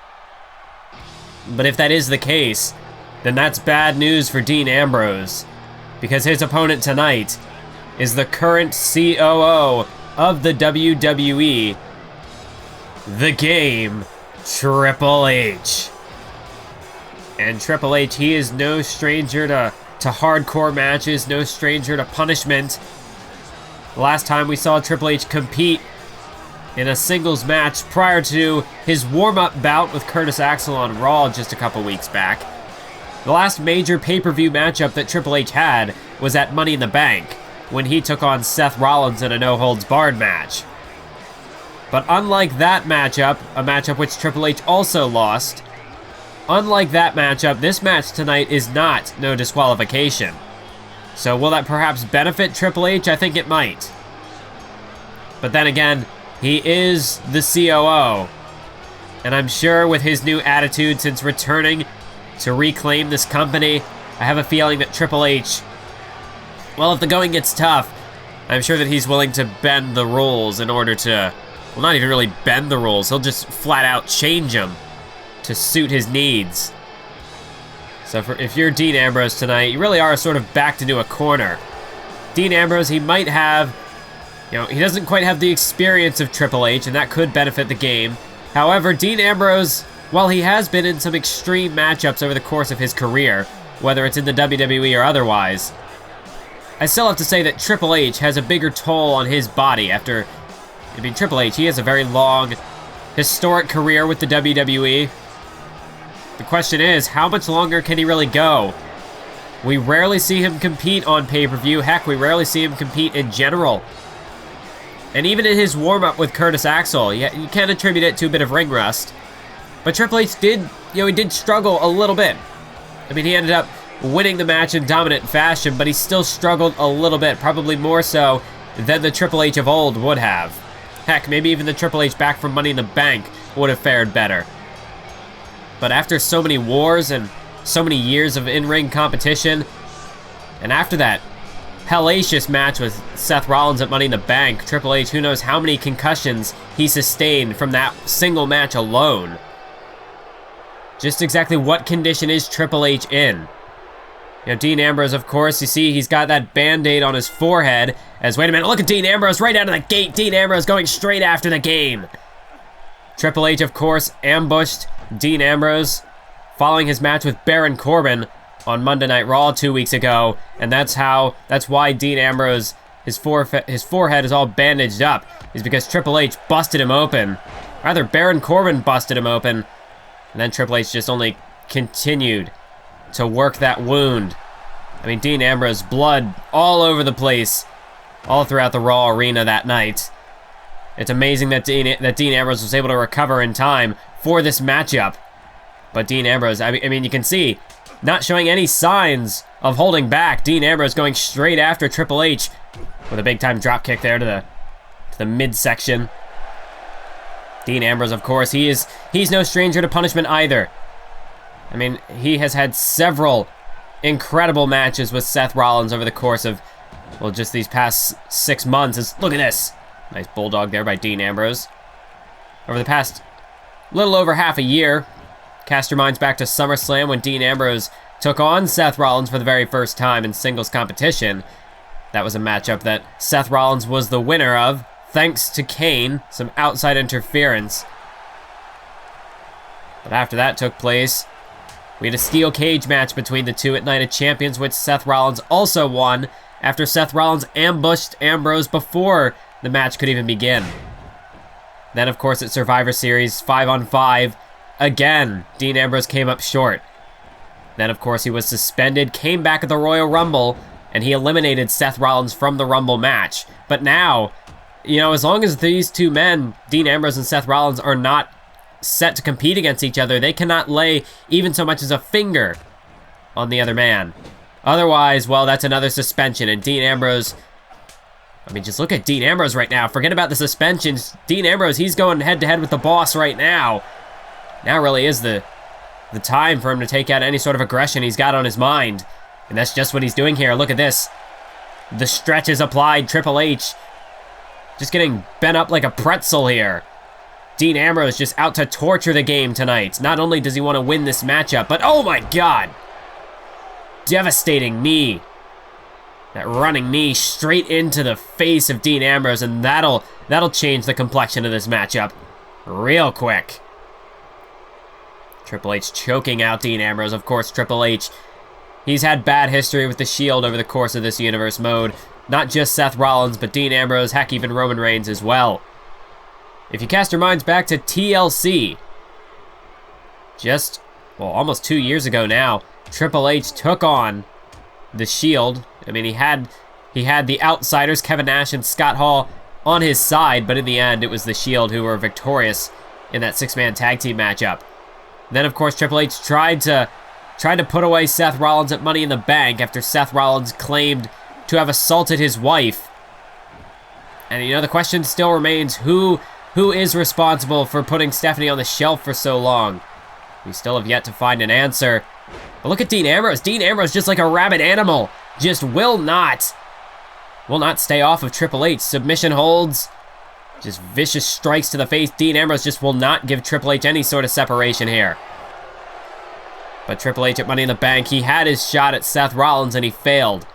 But if that is the case, then that's bad news for Dean Ambrose, because his opponent tonight is the current COO of the WWE, the Game, Triple H. And Triple H, he is no stranger to hardcore matches, no stranger to punishment. The last time we saw Triple H compete in a singles match prior to his warm-up bout with Curtis Axel on Raw just a couple weeks back. The last major pay-per-view matchup that Triple H had was at Money in the Bank, when he took on Seth Rollins in a no-holds-barred match. But unlike that matchup, a matchup which Triple H also lost, unlike that matchup, this match tonight is not no disqualification. So will that perhaps benefit Triple H? I think it might. But then again, he is the COO. And I'm sure with his new attitude since returning to reclaim this company, I have a feeling that Triple H, well, if the going gets tough, I'm sure that he's willing to bend the rules in order to, well, not even really bend the rules. He'll just flat out change them to suit his needs. So if you're Dean Ambrose tonight, you really are sort of backed into a corner. Dean Ambrose, he might have, he doesn't quite have the experience of Triple H, and that could benefit the game. However, Dean Ambrose, while he has been in some extreme matchups over the course of his career, whether it's in the WWE or otherwise, I still have to say that Triple H has a bigger toll on his body after, Triple H, he has a very long, historic career with the WWE. The question is, how much longer can he really go? We rarely see him compete on pay-per-view. Heck, we rarely see him compete in general. And even in his warm-up with Curtis Axel, you can attribute it to a bit of ring rust. But Triple H did, he did struggle a little bit. He ended up winning the match in dominant fashion, but he still struggled a little bit, probably more so than the Triple H of old would have. Heck, maybe even the Triple H back from Money in the Bank would have fared better. But after so many wars and so many years of in-ring competition, and after that hellacious match with Seth Rollins at Money in the Bank, Triple H, who knows how many concussions he sustained from that single match alone. Just exactly what condition is Triple H in? Dean Ambrose, of course, you see he's got that Band-Aid on his forehead, as, wait a minute, look at Dean Ambrose right out of the gate. Dean Ambrose going straight after the Game. Triple H, of course, ambushed Dean Ambrose following his match with Baron Corbin on Monday Night Raw 2 weeks ago, and that's why Dean Ambrose, his forehead is all bandaged up, is because Triple H busted him open. Rather, Baron Corbin busted him open, and then Triple H just only continued to work that wound. Dean Ambrose, blood all over the place, all throughout the Raw arena that night. It's amazing that Dean Ambrose was able to recover in time for this matchup. But Dean Ambrose, you can see, not showing any signs of holding back. Dean Ambrose going straight after Triple H with a big-time drop kick there to the midsection. Dean Ambrose, of course, he's no stranger to punishment either. He has had several incredible matches with Seth Rollins over the course of, well, just these past 6 months. Look at this. Nice bulldog there by Dean Ambrose. Over the past little over half a year, cast your minds back to SummerSlam when Dean Ambrose took on Seth Rollins for the very first time in singles competition. That was a matchup that Seth Rollins was the winner of, thanks to Kane, some outside interference. But after that took place, we had a steel cage match between the two at Night of Champions, which Seth Rollins also won after Seth Rollins ambushed Ambrose before the match could even begin. Then, of course, at Survivor Series 5-on-5, again, Dean Ambrose came up short. Then, of course, he was suspended, came back at the Royal Rumble, and he eliminated Seth Rollins from the Rumble match. But now, as long as these two men, Dean Ambrose and Seth Rollins, are not set to compete against each other, they cannot lay even so much as a finger on the other man. Otherwise, well, that's another suspension, and Dean Ambrose, just look at Dean Ambrose right now. Forget about the suspensions. Dean Ambrose, he's going head-to-head with the boss right now. Now really is the time for him to take out any sort of aggression he's got on his mind. And that's just what he's doing here. Look at this. The stretch is applied. Triple H just getting bent up like a pretzel here. Dean Ambrose just out to torture the Game tonight. Not only does he want to win this matchup, but oh my god! devastating knee. That running knee straight into the face of Dean Ambrose, and that'll change the complexion of this matchup real quick. Triple H choking out Dean Ambrose. Of course, Triple H, he's had bad history with the Shield over the course of this Universe mode. Not just Seth Rollins, but Dean Ambrose, heck, even Roman Reigns as well. If you cast your minds back to TLC, just, well, almost 2 years ago now, Triple H took on the Shield. I mean, he had the Outsiders, Kevin Nash and Scott Hall, on his side, but in the end, it was the Shield who were victorious in that six-man tag team matchup. Then, of course, Triple H tried to put away Seth Rollins at Money in the Bank after Seth Rollins claimed to have assaulted his wife. And, you know, the question still remains, who is responsible for putting Stephanie on the shelf for so long? We still have yet to find an answer. But look at Dean Ambrose. Dean Ambrose, just like a rabid animal, just will not stay off of Triple H. Submission holds, just vicious strikes to the face. Dean Ambrose just will not give Triple H any sort of separation here. But Triple H at Money in the Bank, he had his shot at Seth Rollins and he failed.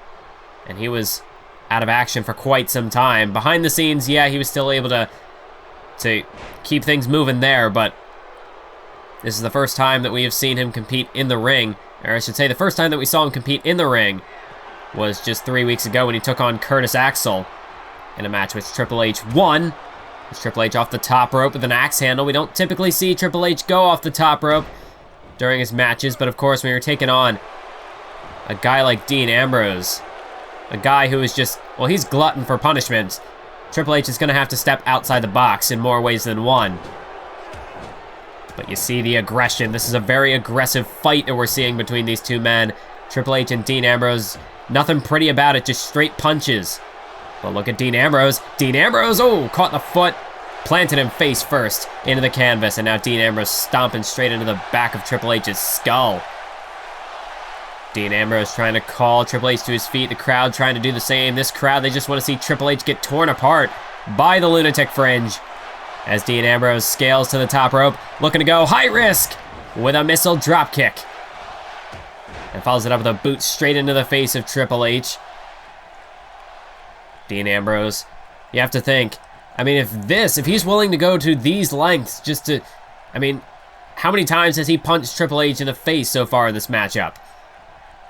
And he was out of action for quite some time. Behind the scenes, yeah, he was still able to keep things moving there, but this is the first time that we have seen him compete in the ring. Or I should say, the first time that we saw him compete in the ring was just 3 weeks ago when he took on Curtis Axel in a match which Triple H won. It's Triple H off the top rope with an axe handle. We don't typically see Triple H go off the top rope during his matches, but of course when you're taking on a guy like Dean Ambrose, a guy who is just, well, he's glutton for punishment, Triple H is going to have to step outside the box in more ways than one. But you see the aggression. This is a very aggressive fight that we're seeing between these two men. Triple H and Dean Ambrose, nothing pretty about it, just straight punches. But look at Dean Ambrose. Dean Ambrose, oh, caught in the foot. Planted him face first into the canvas, and now Dean Ambrose stomping straight into the back of Triple H's skull. Dean Ambrose trying to call Triple H to his feet. The crowd trying to do the same. This crowd, they just want to see Triple H get torn apart by the lunatic fringe. As Dean Ambrose scales to the top rope, looking to go high risk with a missile drop kick. And follows it up with a boot straight into the face of Triple H. Dean Ambrose, you have to think, I mean, if he's willing to go to these lengths just to, I mean, how many times has he punched Triple H in the face so far in this matchup?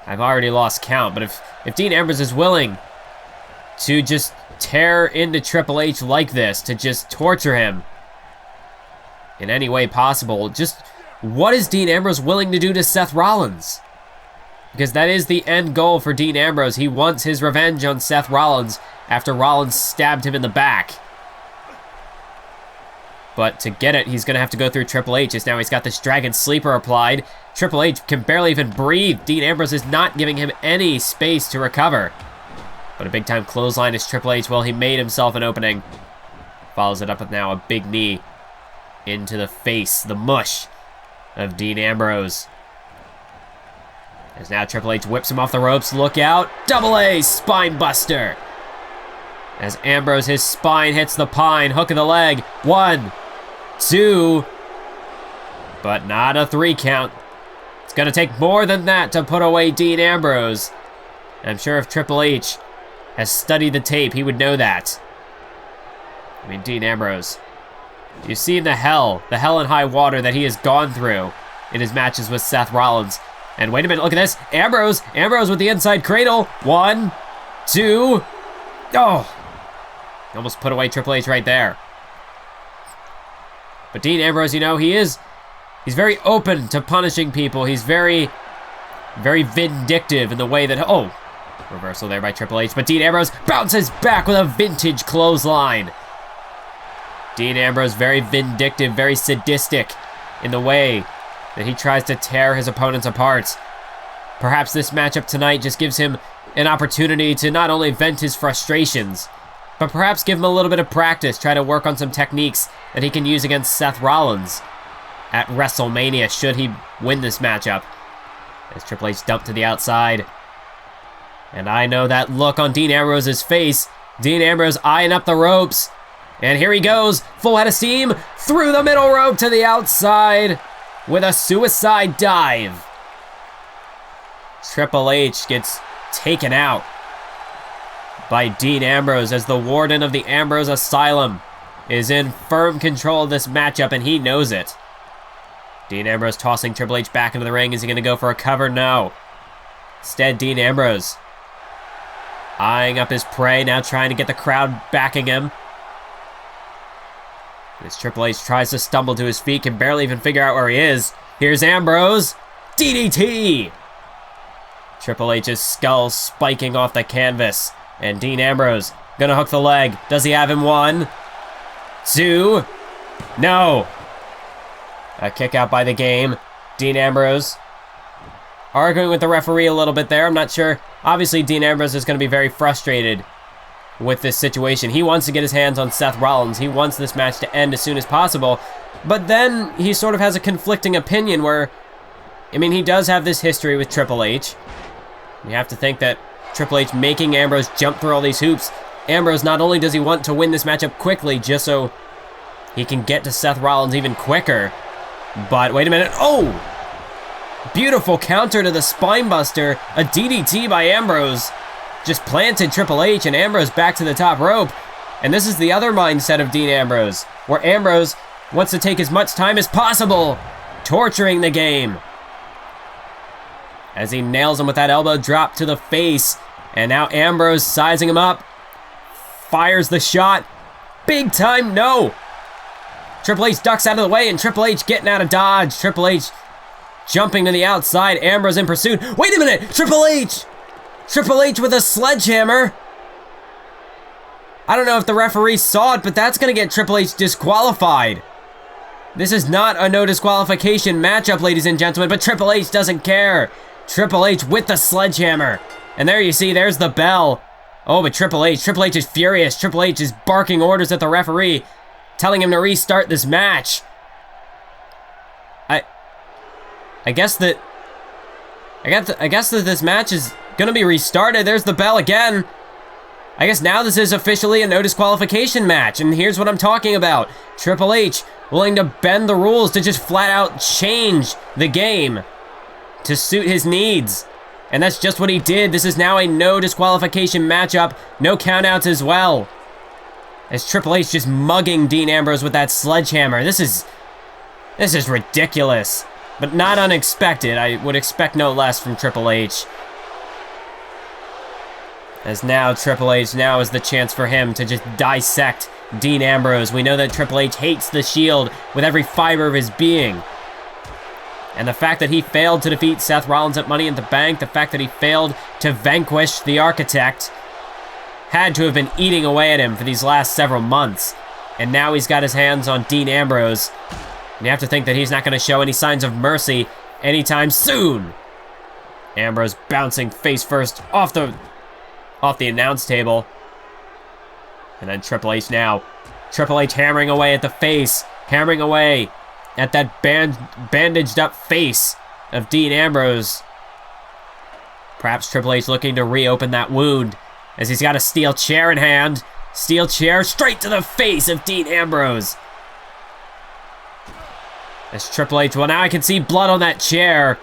I've already lost count, but if Dean Ambrose is willing to just tear into Triple H like this, to just torture him in any way possible, just what is Dean Ambrose willing to do to Seth Rollins? Because that is the end goal for Dean Ambrose. He wants his revenge on Seth Rollins after Rollins stabbed him in the back. But to get it, he's going to have to go through Triple H, as now he's got this Dragon Sleeper applied. Triple H can barely even breathe. Dean Ambrose is not giving him any space to recover. But a big-time clothesline is Triple H. Well, he made himself an opening. Follows it up with now a big knee into the face, the mush of Dean Ambrose. As now Triple H whips him off the ropes. Look out. Double A spine buster. As Ambrose, his spine hits the pine. Hook of the leg. 1, 2. But not a 3 count. It's going to take more than that to put away Dean Ambrose. And I'm sure if Triple H has studied the tape, he would know that. I mean, Dean Ambrose, you've seen the hell and high water that he has gone through in his matches with Seth Rollins. And wait a minute, look at this. Ambrose with the inside cradle. 1, 2. Oh, almost put away Triple H right there. But Dean Ambrose, you know, he's very open to punishing people. He's very, very vindictive in the way that, oh, reversal there by Triple H. But Dean Ambrose bounces back with a vintage clothesline. Dean Ambrose very vindictive, very sadistic in the way that he tries to tear his opponents apart. Perhaps this matchup tonight just gives him an opportunity to not only vent his frustrations, but perhaps give him a little bit of practice, try to work on some techniques that he can use against Seth Rollins at WrestleMania, should he win this matchup. As Triple H dumped to the outside. And I know that look on Dean Ambrose's face. Dean Ambrose eyeing up the ropes. And here he goes, full head of steam, through the middle rope to the outside with a suicide dive. Triple H gets taken out by Dean Ambrose as the warden of the Ambrose Asylum is in firm control of this matchup, and he knows it. Dean Ambrose tossing Triple H back into the ring. Is he going to go for a cover? No. Instead, Dean Ambrose eyeing up his prey, now trying to get the crowd backing him. As Triple H tries to stumble to his feet, can barely even figure out where he is. Here's Ambrose. DDT! Triple H's skull spiking off the canvas. And Dean Ambrose gonna hook the leg. Does he have him? 1, 2. No! A kick out by the game. Dean Ambrose arguing with the referee a little bit there. I'm not sure. Obviously, Dean Ambrose is going to be very frustrated with this situation. He wants to get his hands on Seth Rollins. He wants this match to end as soon as possible. But then he sort of has a conflicting opinion where, I mean, he does have this history with Triple H. You have to think that Triple H making Ambrose jump through all these hoops. Ambrose, not only does he want to win this matchup quickly just so he can get to Seth Rollins even quicker, but wait a minute. Oh! Beautiful counter to the spinebuster. A DDT by Ambrose. Just planted Triple H, and Ambrose back to the top rope. And this is the other mindset of Dean Ambrose, where Ambrose wants to take as much time as possible, torturing the game. As he nails him with that elbow drop to the face. And now Ambrose sizing him up. Fires the shot. Big time, no! Triple H ducks out of the way, and Triple H getting out of dodge. Triple H jumping to the outside. Ambrose in pursuit. Wait a minute! Triple H! Triple H with a sledgehammer. I don't know if the referee saw it, but that's going to get Triple H disqualified. This is not a no disqualification matchup, ladies and gentlemen, but Triple H doesn't care. Triple H with the sledgehammer. And there you see, there's the bell. Oh, but Triple H is furious. Triple H is barking orders at the referee, telling him to restart this match. I guess that this match is gonna be restarted. There's the bell again. I guess now this is officially a no disqualification match, and here's what I'm talking about. Triple H willing to bend the rules to just flat out change the game to suit his needs. And that's just what he did. This is now a no disqualification matchup. No countouts as well. As Triple H just mugging Dean Ambrose with that sledgehammer. This is ridiculous. But not unexpected. I would expect no less from Triple H. As now Triple H now is the chance for him to just dissect Dean Ambrose. We know that Triple H hates the Shield with every fiber of his being. And the fact that he failed to defeat Seth Rollins at Money in the Bank, the fact that he failed to vanquish the Architect, had to have been eating away at him for these last several months. And now he's got his hands on Dean Ambrose. And you have to think that he's not going to show any signs of mercy anytime soon. Ambrose bouncing face first off the announce table. And then Triple H now. Triple H hammering away at the face. Hammering away at that bandaged up face of Dean Ambrose. Perhaps Triple H looking to reopen that wound as he's got a steel chair in hand. Steel chair straight to the face of Dean Ambrose. As Triple H, well, now I can see blood on that chair.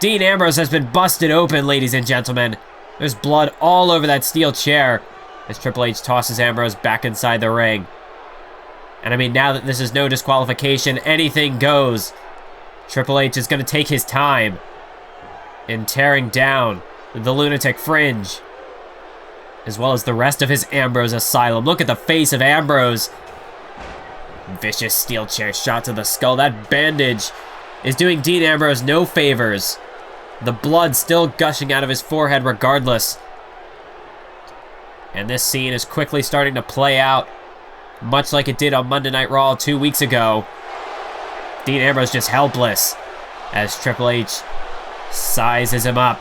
Dean Ambrose has been busted open, ladies and gentlemen. There's blood all over that steel chair as Triple H tosses Ambrose back inside the ring. And I mean, now that this is no disqualification, anything goes. Triple H is going to take his time in tearing down the Lunatic Fringe, as well as the rest of his Ambrose Asylum. Look at the face of Ambrose. Vicious steel chair shot to the skull. That bandage is doing Dean Ambrose no favors. The blood still gushing out of his forehead regardless. And this scene is quickly starting to play out, much like it did on Monday Night Raw 2 weeks ago. Dean Ambrose just helpless as Triple H sizes him up.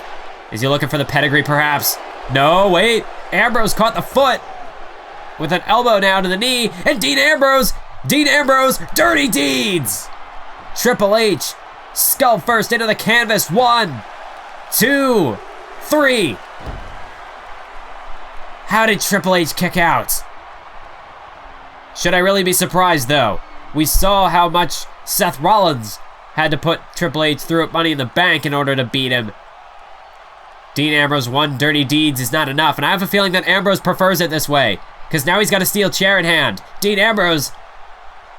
Is he looking for the pedigree perhaps? No, wait. Ambrose caught the foot with an elbow now to the knee. And Dean Ambrose, dirty deeds. Triple H, skull first into the canvas. 1, 2, 3. How did Triple H kick out? Should I really be surprised, though? We saw how much Seth Rollins had to put Triple H through at Money in the Bank in order to beat him. Dean Ambrose, one dirty deeds is not enough, and I have a feeling that Ambrose prefers it this way, because now he's got a steel chair in hand. Dean Ambrose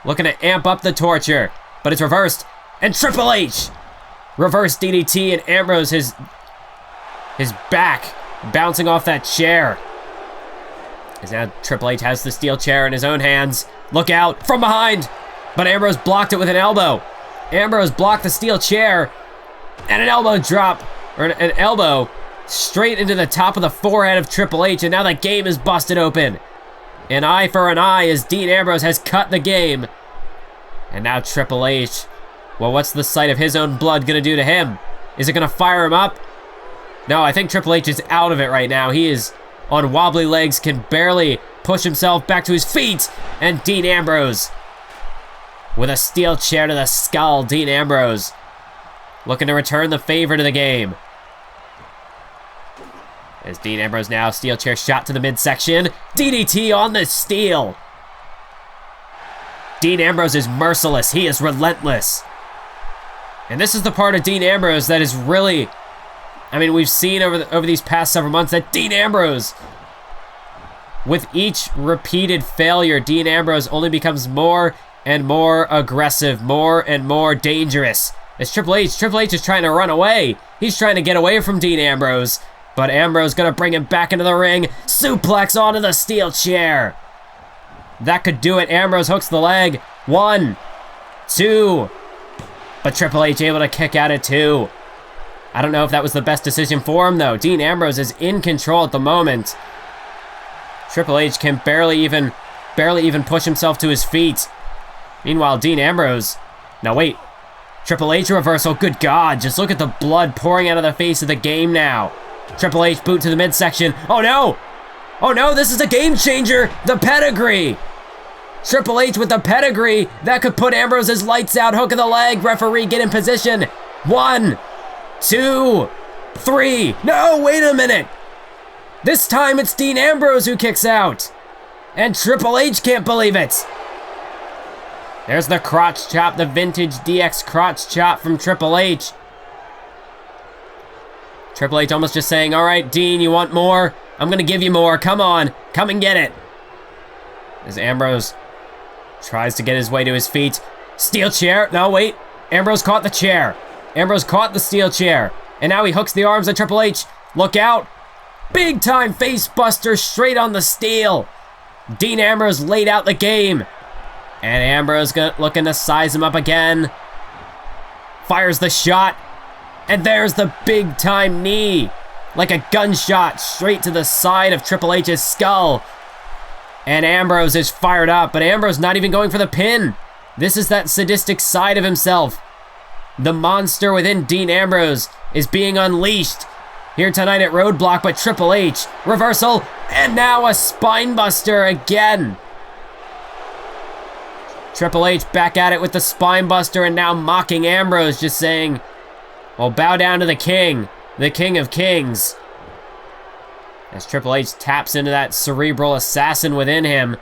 looking to amp up the torture, but it's reversed, and Triple H! Reverse DDT, and Ambrose, his back bouncing off that chair. As now Triple H has the steel chair in his own hands. Look out, from behind! But Ambrose blocked it with an elbow. Ambrose blocked the steel chair, and an elbow drop, or an elbow, straight into the top of the forehead of Triple H, and now the game is busted open. An eye for an eye as Dean Ambrose has cut the game. And now Triple H, well, what's the sight of his own blood gonna do to him? Is it gonna fire him up? No, I think Triple H is out of it right now. He is on wobbly legs, can barely push himself back to his feet. And Dean Ambrose, with a steel chair to the skull, Dean Ambrose looking to return the favor to the game. As Dean Ambrose now, steel chair shot to the midsection. DDT on the steel. Dean Ambrose is merciless. He is relentless. And this is the part of Dean Ambrose that is really... I mean, we've seen over these past several months that Dean Ambrose, with each repeated failure, Dean Ambrose only becomes more and more aggressive, more and more dangerous. As Triple H is trying to run away. He's trying to get away from Dean Ambrose, but Ambrose gonna bring him back into the ring. Suplex onto the steel chair. That could do it. Ambrose hooks the leg. 1, 2. But Triple H able to kick out at 2. I don't know if that was the best decision for him, though. Dean Ambrose is in control at the moment. Triple H can barely even push himself to his feet. Meanwhile, Dean Ambrose... Now, wait. Triple H reversal. Good God. Just look at the blood pouring out of the face of the game now. Triple H boot to the midsection. Oh, no. Oh, no. This is a game changer. The pedigree. Triple H with the pedigree. That could put Ambrose's lights out. Hook of the leg. Referee, get in position. 1, 2, 3. No, wait a minute. This time it's Dean Ambrose who kicks out. And Triple H can't believe it. There's the crotch chop, the vintage DX crotch chop from Triple H. Triple H almost just saying, all right, Dean, you want more? I'm going to give you more. Come on. Come and get it. As Ambrose tries to get his way to his feet. Steel chair. No, wait. Ambrose caught the chair. Ambrose caught the steel chair. And now he hooks the arms of Triple H. Look out. Big time face buster straight on the steel. Dean Ambrose laid out the game. And Ambrose looking to size him up again. Fires the shot. And there's the big time knee. Like a gunshot straight to the side of Triple H's skull. And Ambrose is fired up, but Ambrose not even going for the pin. This is that sadistic side of himself. The monster within Dean Ambrose is being unleashed here tonight at Roadblock, but Triple H, reversal, and now a spine buster again. Triple H back at it with the spine buster and now mocking Ambrose, just saying, well, bow down to the king of kings. As Triple H taps into that cerebral assassin within him.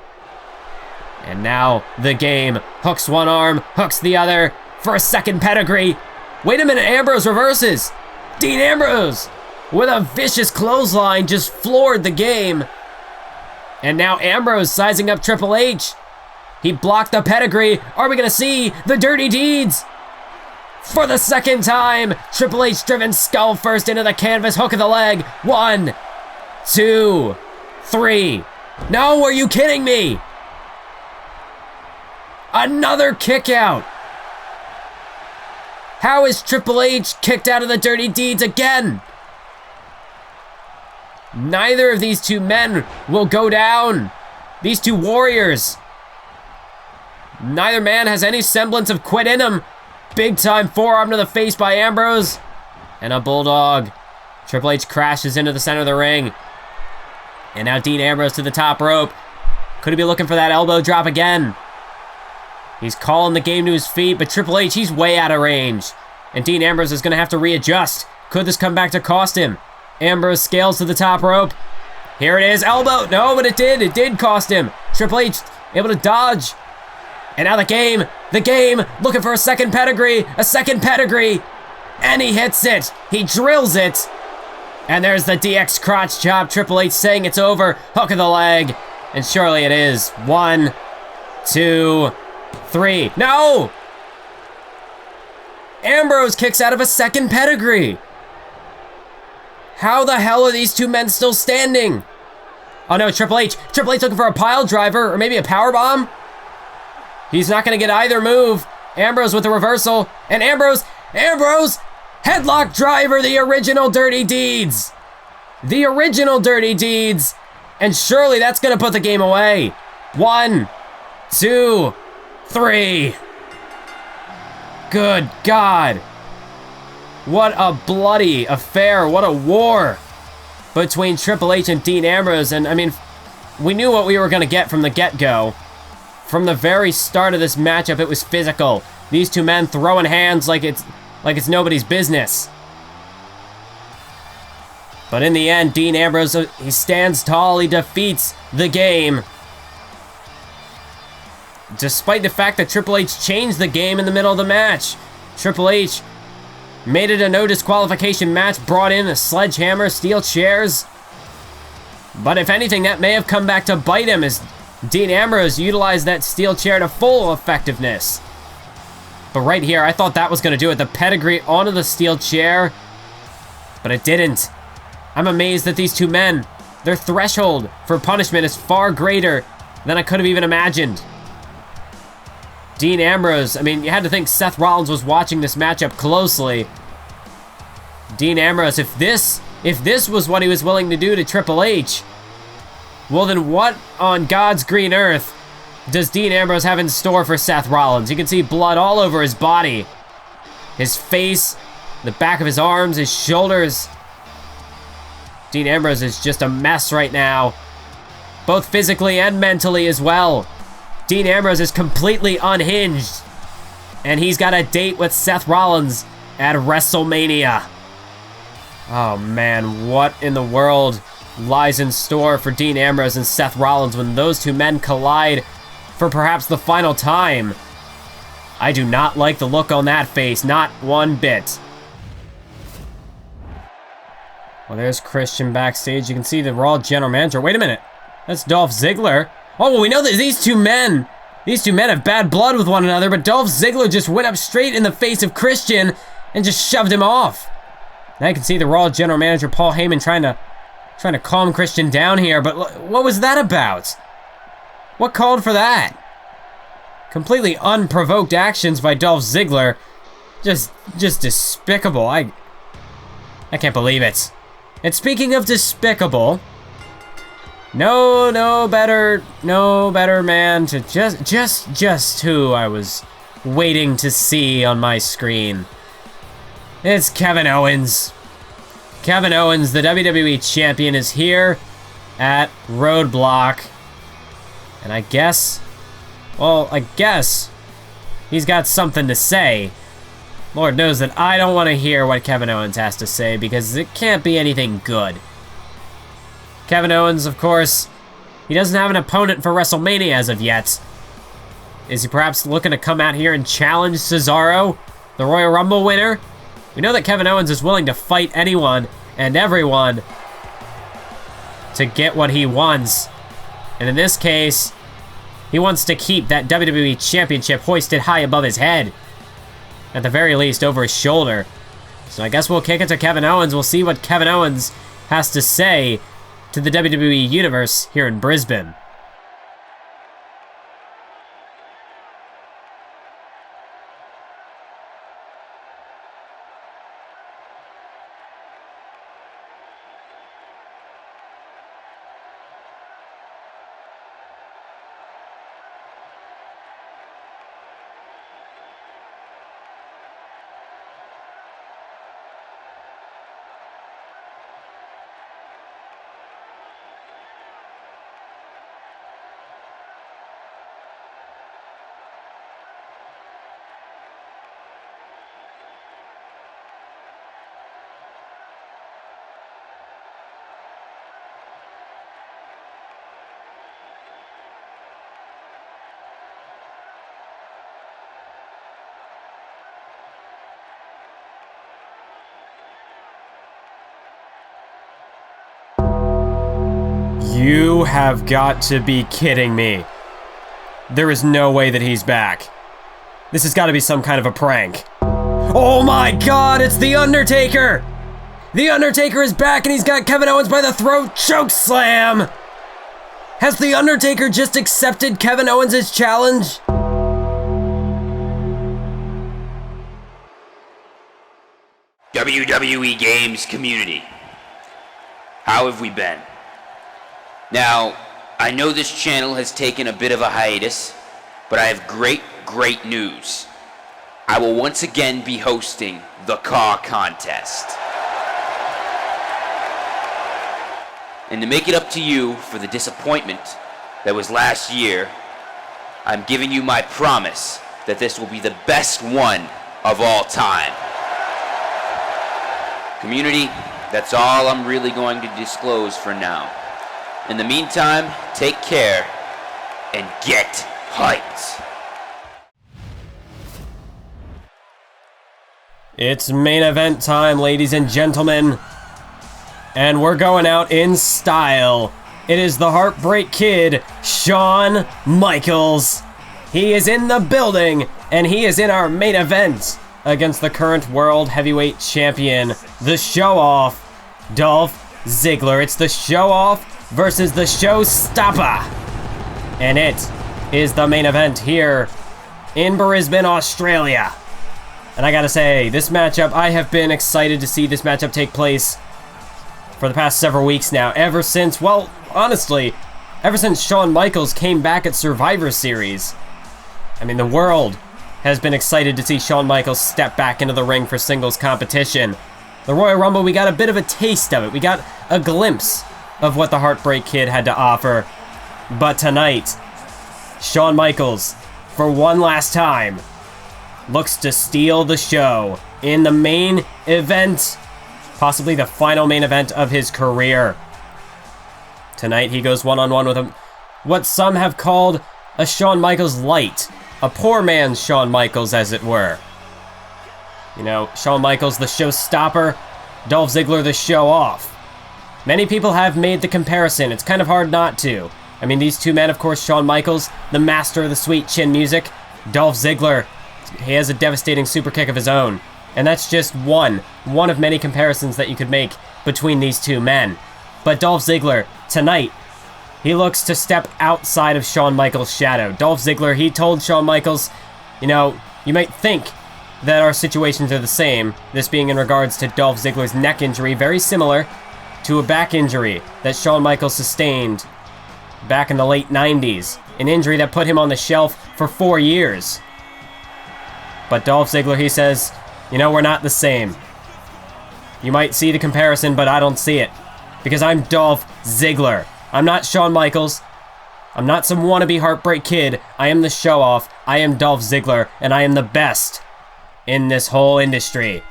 And now the game. Hooks one arm, hooks the other for a second pedigree. Wait a minute, Ambrose reverses. Dean Ambrose with a vicious clothesline just floored the game. And now Ambrose sizing up Triple H. He blocked the pedigree. Are we going to see the dirty deeds? For the second time, Triple H driven skull first into the canvas, hook of the leg. 1, 2, 3. No, are you kidding me? Another kick out. How is Triple H kicked out of the dirty deeds again? Neither of these two men will go down. These two warriors. Neither man has any semblance of quit in him. Big time forearm to the face by Ambrose. And a bulldog. Triple H crashes into the center of the ring. And now Dean Ambrose to the top rope. Could he be looking for that elbow drop again? He's calling the game to his feet, but Triple H, he's way out of range. And Dean Ambrose is going to have to readjust. Could this come back to cost him? Ambrose scales to the top rope. Here it is, elbow. No, but it did cost him. Triple H able to dodge. And now the game, looking for a second pedigree, and he hits it. He drills it. And there's the DX crotch chop. Triple H saying it's over. Hook of the leg. And surely it is. 1, 2, 3. No! Ambrose kicks out of a second pedigree. How the hell are these two men still standing? Oh no, Triple H. Triple H looking for a pile driver or maybe a power bomb. He's not going to get either move. Ambrose with the reversal. And Ambrose. Headlock driver, the original Dirty Deeds. The original Dirty Deeds. And surely that's going to put the game away. 1, 2, 3. Good God. What a bloody affair. What a war between Triple H and Dean Ambrose. And I mean, we knew what we were going to get from the get-go. From the very start of this matchup, it was physical. These two men throwing hands like it's nobody's business. But in the end, Dean Ambrose, he stands tall, he defeats the game. Despite the fact that Triple H changed the game in the middle of the match. Triple H made it a no disqualification match, brought in a sledgehammer, steel chairs. But if anything, that may have come back to bite him as Dean Ambrose utilized that steel chair to full effectiveness. But right here, I thought that was going to do it. The pedigree onto the steel chair. But it didn't. I'm amazed that these two men, their threshold for punishment is far greater than I could have even imagined. Dean Ambrose, I mean, you had to think Seth Rollins was watching this matchup closely. Dean Ambrose, if this was what he was willing to do to Triple H, well then what on God's green earth does Dean Ambrose have in store for Seth Rollins? You can see blood all over his body. His face, the back of his arms, his shoulders. Dean Ambrose is just a mess right now. Both physically and mentally as well. Dean Ambrose is completely unhinged. And he's got a date with Seth Rollins at WrestleMania. Oh man, what in the world lies in store for Dean Ambrose and Seth Rollins when those two men collide for perhaps the final time? I do not like the look on that face, not one bit. Well, there's Christian backstage. You can see the Raw General Manager. Wait a minute. That's Dolph Ziggler. Oh, well, we know that these two men have bad blood with one another, but Dolph Ziggler just went up straight in the face of Christian and just shoved him off. Now you can see the Raw General Manager, Paul Heyman, trying to calm Christian down here, but what was that about? What called for that? Completely unprovoked actions by Dolph Ziggler. Just despicable. I can't believe it. And speaking of despicable, no better man to just who I was waiting to see on my screen. It's Kevin Owens. Kevin Owens, the WWE Champion, is here at Roadblock. And I guess he's got something to say. Lord knows that I don't want to hear what Kevin Owens has to say because it can't be anything good. Kevin Owens, of course, he doesn't have an opponent for WrestleMania as of yet. Is he perhaps looking to come out here and challenge Cesaro, the Royal Rumble winner? We know that Kevin Owens is willing to fight anyone and everyone to get what he wants. And in this case, he wants to keep that WWE Championship hoisted high above his head. At the very least, over his shoulder. So I guess we'll kick it to Kevin Owens. We'll see what Kevin Owens has to say to the WWE Universe here in Brisbane. You have got to be kidding me. There is no way that he's back. This has got to be some kind of a prank. Oh my God, it's The Undertaker! The Undertaker is back and he's got Kevin Owens by the throat. Choke slam! Has The Undertaker just accepted Kevin Owens' challenge? WWE Games community. How have we been? Now, I know this channel has taken a bit of a hiatus, but I have great news. I will once again be hosting the Caw Contest. And to make it up to you for the disappointment that was last year, I'm giving you my promise that this will be the best one of all time. Community, that's all I'm really going to disclose for now. In the meantime, take care and get hyped. It's main event time, ladies and gentlemen. And we're going out in style. It is the Heartbreak Kid, Shawn Michaels. He is in the building, and he is in our main event against the current World Heavyweight Champion, the show-off, Dolph Ziggler. It's the show-off versus the showstopper. And it is the main event here in Brisbane, Australia. And I gotta say, this matchup, I have been excited to see this matchup take place for the past several weeks now. Ever since, well, honestly, ever since Shawn Michaels came back at Survivor Series. I mean, the world has been excited to see Shawn Michaels step back into the ring for singles competition. The Royal Rumble, we got a bit of a taste of it. We got a glimpse of what the Heartbreak Kid had to offer. But tonight, Shawn Michaels, for one last time, looks to steal the show in the main event, possibly the final main event of his career. Tonight, he goes one-on-one with what some have called a Shawn Michaels light. A poor man's Shawn Michaels, as it were. You know, Shawn Michaels, the showstopper, Dolph Ziggler, the show-off. Many people have made the comparison. It's kind of hard not to. I mean, these two men, of course, Shawn Michaels, the master of the sweet chin music. Dolph Ziggler, he has a devastating super kick of his own. And that's just one of many comparisons that you could make between these two men. But Dolph Ziggler, tonight, he looks to step outside of Shawn Michaels' shadow. Dolph Ziggler, he told Shawn Michaels, you know, you might think that our situations are the same, this being in regards to Dolph Ziggler's neck injury, very similar to a back injury that Shawn Michaels sustained back in the late 90s, an injury that put him on the shelf for 4 years. But Dolph Ziggler, he says, you know, we're not the same. You might see the comparison, but I don't see it, because I'm Dolph Ziggler. I'm not Shawn Michaels. I'm not some wannabe Heartbreak Kid. I am the show-off. I am Dolph Ziggler, and I am the best in this whole industry.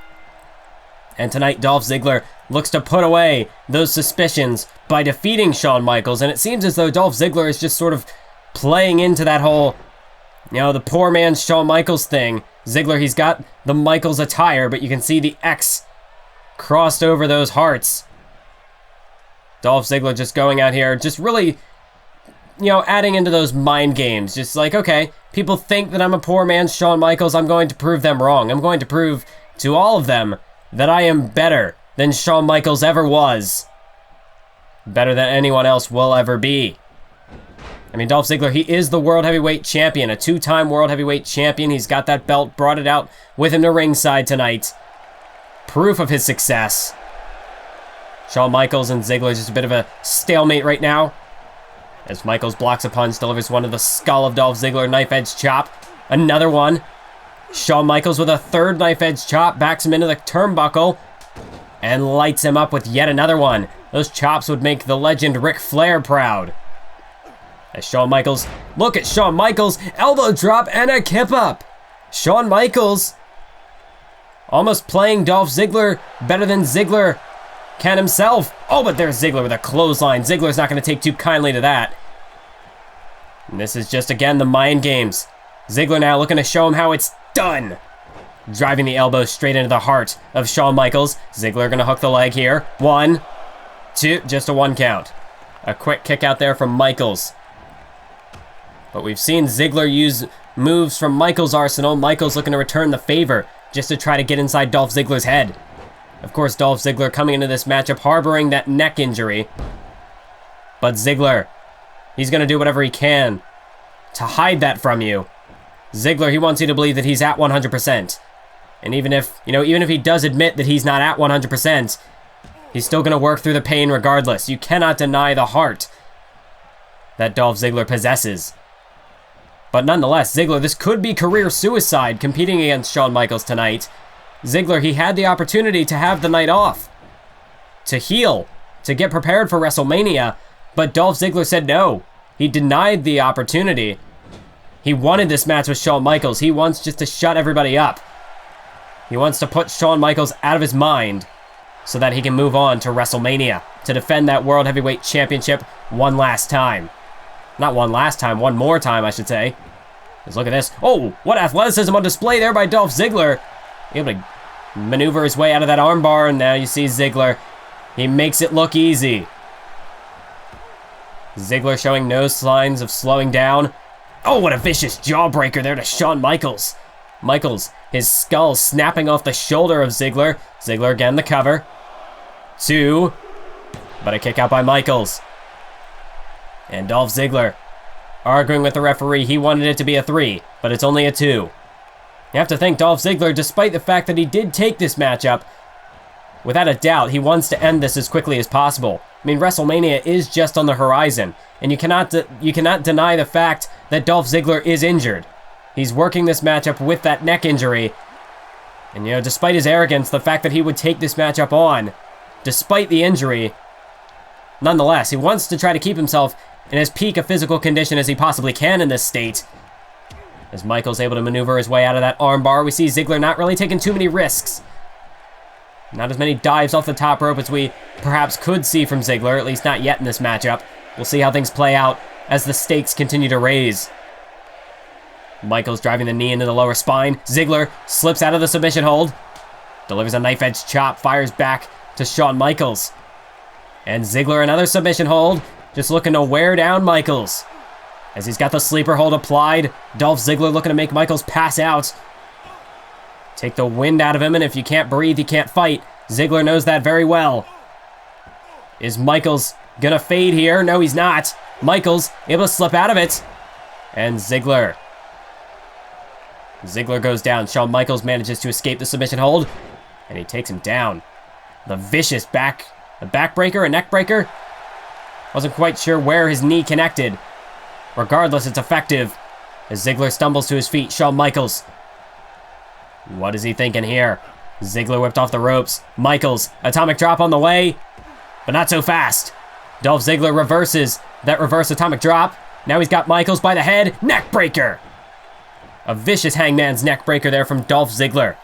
And tonight, Dolph Ziggler looks to put away those suspicions by defeating Shawn Michaels, and it seems as though Dolph Ziggler is just sort of playing into that whole, you know, the poor man's Shawn Michaels thing. Ziggler, he's got the Michaels attire, but you can see the X crossed over those hearts. Dolph Ziggler just going out here, just really, you know, adding into those mind games. Just like, okay, people think that I'm a poor man's Shawn Michaels. I'm going to prove them wrong. I'm going to prove to all of them that I am better than Shawn Michaels ever was. Better than anyone else will ever be. I mean, Dolph Ziggler, he is the World Heavyweight Champion, a 2-time World Heavyweight Champion. He's got that belt, brought it out with him to ringside tonight. Proof of his success. Shawn Michaels and Ziggler, just a bit of a stalemate right now. As Michaels blocks a punch, delivers one to the skull of Dolph Ziggler, knife-edge chop. Another one. Shawn Michaels with a third knife-edge chop, backs him into the turnbuckle, and lights him up with yet another one. Those chops would make the legend Ric Flair proud. As Shawn Michaels, look at Shawn Michaels, elbow drop and a kip up. Shawn Michaels almost playing Dolph Ziggler better than Ziggler can himself. Oh, but there's Ziggler with a clothesline. Ziggler's not going to take too kindly to that. And this is just, again, the mind games. Ziggler now looking to show him how it's done. Driving the elbow straight into the heart of Shawn Michaels. Ziggler going to hook the leg here. 1, 2, just a 1 count. A quick kick out there from Michaels. But we've seen Ziggler use moves from Michaels' arsenal. Michaels looking to return the favor just to try to get inside Dolph Ziggler's head. Of course, Dolph Ziggler coming into this matchup harboring that neck injury. But Ziggler, he's going to do whatever he can to hide that from you. Ziggler, he wants you to believe that he's at 100%. And even if he does admit that he's not at 100%, he's still going to work through the pain regardless. You cannot deny the heart that Dolph Ziggler possesses. But nonetheless, Ziggler, this could be career suicide competing against Shawn Michaels tonight. Ziggler, he had the opportunity to have the night off, to heal, to get prepared for WrestleMania, but Dolph Ziggler said no. He denied the opportunity. He wanted this match with Shawn Michaels. He wants just to shut everybody up. He wants to put Shawn Michaels out of his mind so that he can move on to WrestleMania to defend that World Heavyweight Championship one last time. Not one last time, one more time, I should say. Just look at this. Oh, what athleticism on display there by Dolph Ziggler. Able to maneuver his way out of that armbar, and now you see Ziggler. He makes it look easy. Ziggler showing no signs of slowing down. Oh, what a vicious jawbreaker there to Shawn Michaels. Michaels, his skull snapping off the shoulder of Ziggler. Ziggler again the cover. 2. But a kick out by Michaels. And Dolph Ziggler arguing with the referee. He wanted it to be a 3, but it's only a 2. You have to think Dolph Ziggler, despite the fact that he did take this matchup, without a doubt, he wants to end this as quickly as possible. I mean, WrestleMania is just on the horizon, and you cannot deny the fact that Dolph Ziggler is injured. He's working this matchup with that neck injury, and despite his arrogance, the fact that he would take this matchup on, despite the injury, nonetheless, he wants to try to keep himself in as peak a physical condition as he possibly can in this state. As Michaels able to maneuver his way out of that armbar, we see Ziggler not really taking too many risks. Not as many dives off the top rope as we perhaps could see from Ziggler, at least not yet in this matchup. We'll see how things play out as the stakes continue to raise. Michaels driving the knee into the lower spine. Ziggler slips out of the submission hold. Delivers a knife-edge chop, fires back to Shawn Michaels. And Ziggler another submission hold, just looking to wear down Michaels. As he's got the sleeper hold applied, Dolph Ziggler looking to make Michaels pass out. Take the wind out of him, and if you can't breathe, you can't fight. Ziggler knows that very well. Is Michaels gonna fade here? No, he's not. Michaels able to slip out of it. And Ziggler goes down. Shawn Michaels manages to escape the submission hold, and he takes him down. The vicious backbreaker, a neck breaker. Wasn't quite sure where his knee connected. Regardless, it's effective. As Ziggler stumbles to his feet, Shawn Michaels. What is he thinking here? Ziggler whipped off the ropes. Michaels, atomic drop on the way, but not so fast. Dolph Ziggler reverses that reverse atomic drop. Now he's got Michaels by the head. Neck breaker. A vicious hangman's neck breaker there from Dolph Ziggler.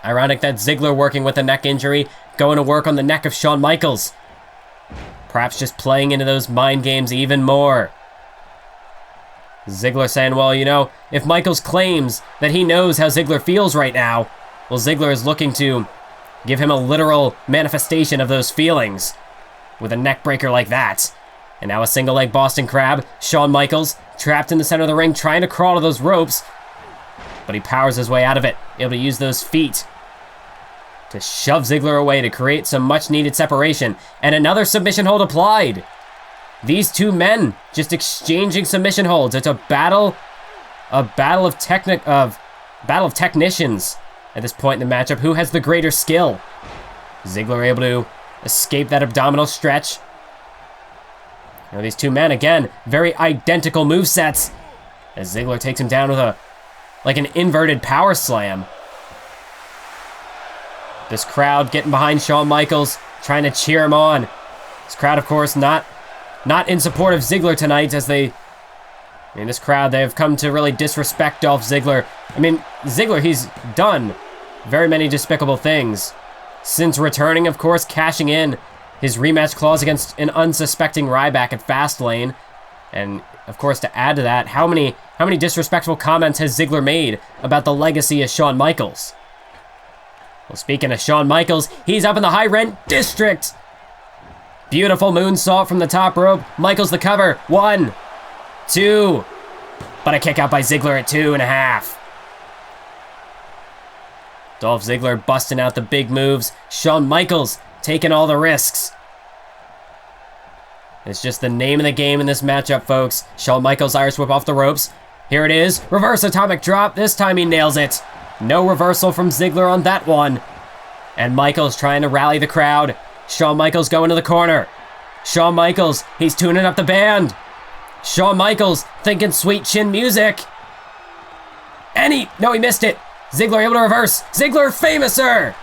Ironic that Ziggler, working with a neck injury, going to work on the neck of Shawn Michaels. Perhaps just playing into those mind games even more. Ziggler saying, well, if Michaels claims that he knows how Ziggler feels right now, well, Ziggler is looking to give him a literal manifestation of those feelings with a neck breaker like that. And now a single leg Boston Crab. Shawn Michaels trapped in the center of the ring, trying to crawl to those ropes, but he powers his way out of it, able to use those feet to shove Ziggler away to create some much needed separation. And another submission hold applied. These two men just exchanging submission holds. It's a battle of technicians at this point in the matchup. Who has the greater skill? Ziggler able to escape that abdominal stretch. These two men, again, very identical movesets. As Ziggler takes him down with like an inverted power slam. This crowd getting behind Shawn Michaels, trying to cheer him on. This crowd, of course, not in support of Ziggler tonight, as this crowd, they have come to really disrespect Dolph Ziggler. Ziggler, he's done very many despicable things since returning, of course, cashing in his rematch clause against an unsuspecting Ryback at Fastlane. And, of course, to add to that, how many disrespectful comments has Ziggler made about the legacy of Shawn Michaels? Well, speaking of Shawn Michaels, he's up in the high rent district, Beautiful moonsault from the top rope. Michaels the cover. 1, 2. But a kick out by Ziggler at 2.5. Dolph Ziggler busting out the big moves. Shawn Michaels taking all the risks. It's just the name of the game in this matchup, folks. Shawn Michaels Irish whip off the ropes. Here it is. Reverse atomic drop. This time he nails it. No reversal from Ziggler on that one. And Michaels trying to rally the crowd. Shawn Michaels going to the corner. Shawn Michaels, he's tuning up the band. Shawn Michaels thinking sweet chin music. And he missed it. Ziggler able to reverse. Ziggler Famouser.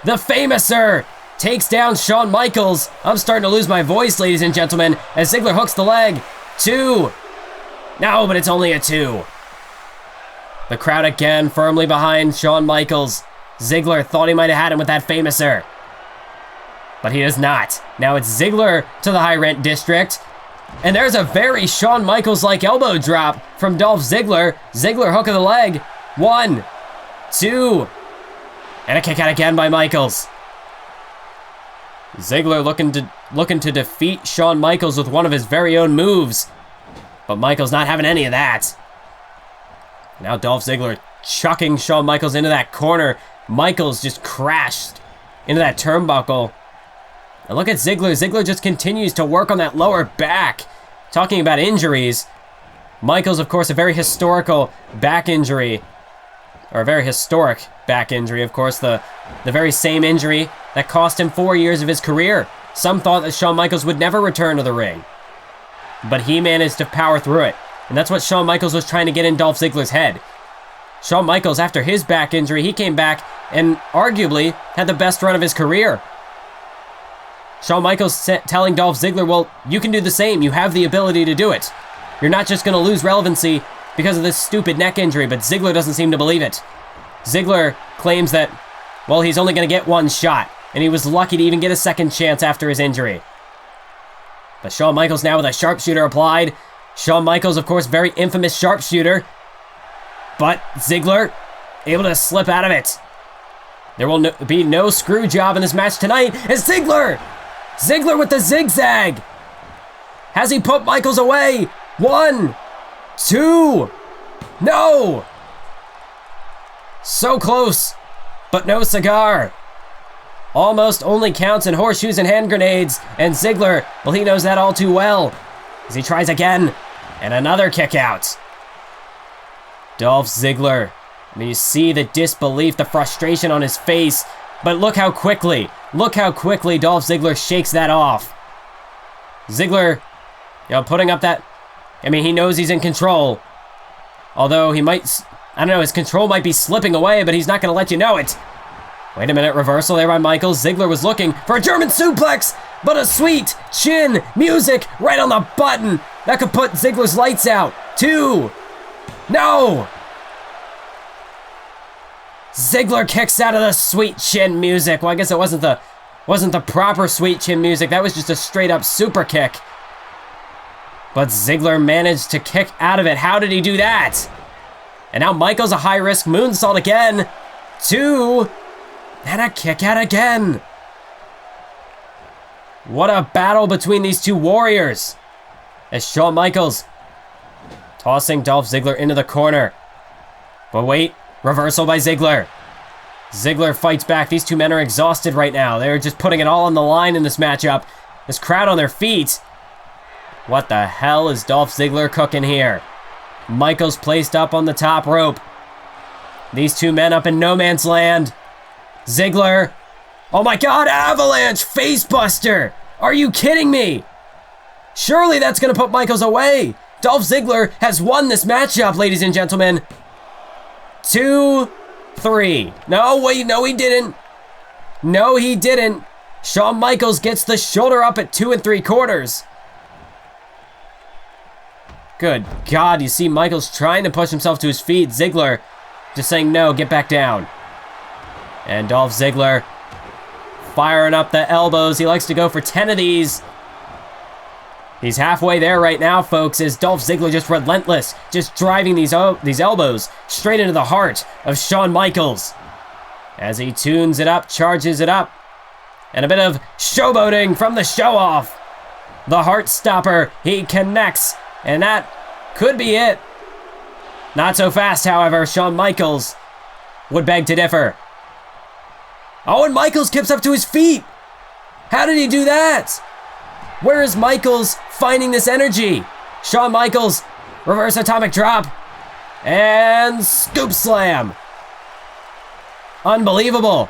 The Famouser takes down Shawn Michaels. I'm starting to lose my voice, ladies and gentlemen, as Ziggler hooks the leg. 2. No, but it's only a 2. The crowd again firmly behind Shawn Michaels. Ziggler thought he might have had him with that Famouser, but he does not. Now it's Ziggler to the high rent district. And there's a very Shawn Michaels-like elbow drop from Dolph Ziggler. Ziggler hook of the leg. 1, 2. And a kick out again by Michaels. Ziggler looking to defeat Shawn Michaels with one of his very own moves. But Michaels not having any of that. Now Dolph Ziggler chucking Shawn Michaels into that corner. Michaels just crashed into that turnbuckle. And look at Ziggler. Ziggler just continues to work on that lower back. Talking about injuries. Michaels, of course, a very historical back injury. Or a very historic back injury, of course. The very same injury that cost him 4 years of his career. Some thought that Shawn Michaels would never return to the ring. But he managed to power through it. And that's what Shawn Michaels was trying to get in Dolph Ziggler's head. Shawn Michaels, after his back injury, he came back and arguably had the best run of his career. Shawn Michaels telling Dolph Ziggler, well, you can do the same. You have the ability to do it. You're not just going to lose relevancy because of this stupid neck injury, but Ziggler doesn't seem to believe it. Ziggler claims that, well, he's only going to get one shot, and he was lucky to even get a second chance after his injury. But Shawn Michaels now with a sharpshooter applied. Shawn Michaels, of course, very infamous sharpshooter. But Ziggler able to slip out of it. There will be no screw job in this match tonight. It's Ziggler! Ziggler with the zigzag! Has he put Michaels away? 1, 2. No! So close, but no cigar. Almost only counts in horseshoes and hand grenades. And Ziggler, well, he knows that all too well. As he tries again. And another kick out. Dolph Ziggler. I mean, you see the disbelief, the frustration on his face. But look how quickly Dolph Ziggler shakes that off. Ziggler, putting up that... I mean, he knows he's in control. Although he might... I don't know, his control might be slipping away, but he's not going to let you know it. Wait a minute, reversal there by Michaels. Ziggler was looking for a German suplex, but a sweet chin music right on the button. That could put Ziggler's lights out. 2. No! Ziggler kicks out of the sweet chin music. Well, I guess it wasn't the proper sweet chin music. That was just a straight up super kick. But Ziggler managed to kick out of it. How did he do that? And now Michaels a high risk moonsault again. 2. And a kick out again. What a battle between these two warriors. As Shawn Michaels tossing Dolph Ziggler into the corner. But wait, reversal by Ziggler. Ziggler fights back. These two men are exhausted right now. They're just putting it all on the line in this matchup. This crowd on their feet. What the hell is Dolph Ziggler cooking here? Michaels placed up on the top rope. These two men up in no man's land. Ziggler. Oh my god, avalanche facebuster. Are you kidding me? Surely that's going to put Michaels away. Dolph Ziggler has won this matchup, ladies and gentlemen. 2, 3. No, wait, no he didn't. No, he didn't. Shawn Michaels gets the shoulder up at 2 3/4. Good God, you see Michaels trying to push himself to his feet. Ziggler just saying, no, get back down. And Dolph Ziggler firing up the elbows. He likes to go for 10 of these. He's halfway there right now, folks, as Dolph Ziggler just relentless, just driving these elbows straight into the heart of Shawn Michaels. As he tunes it up, charges it up. And a bit of showboating from the show-off. The Heart Stopper, he connects, and that could be it. Not so fast, however. Shawn Michaels would beg to differ. Oh, and Michaels kips up to his feet. How did he do that? Where is Michaels finding this energy? Shawn Michaels, reverse atomic drop, and scoop slam. Unbelievable.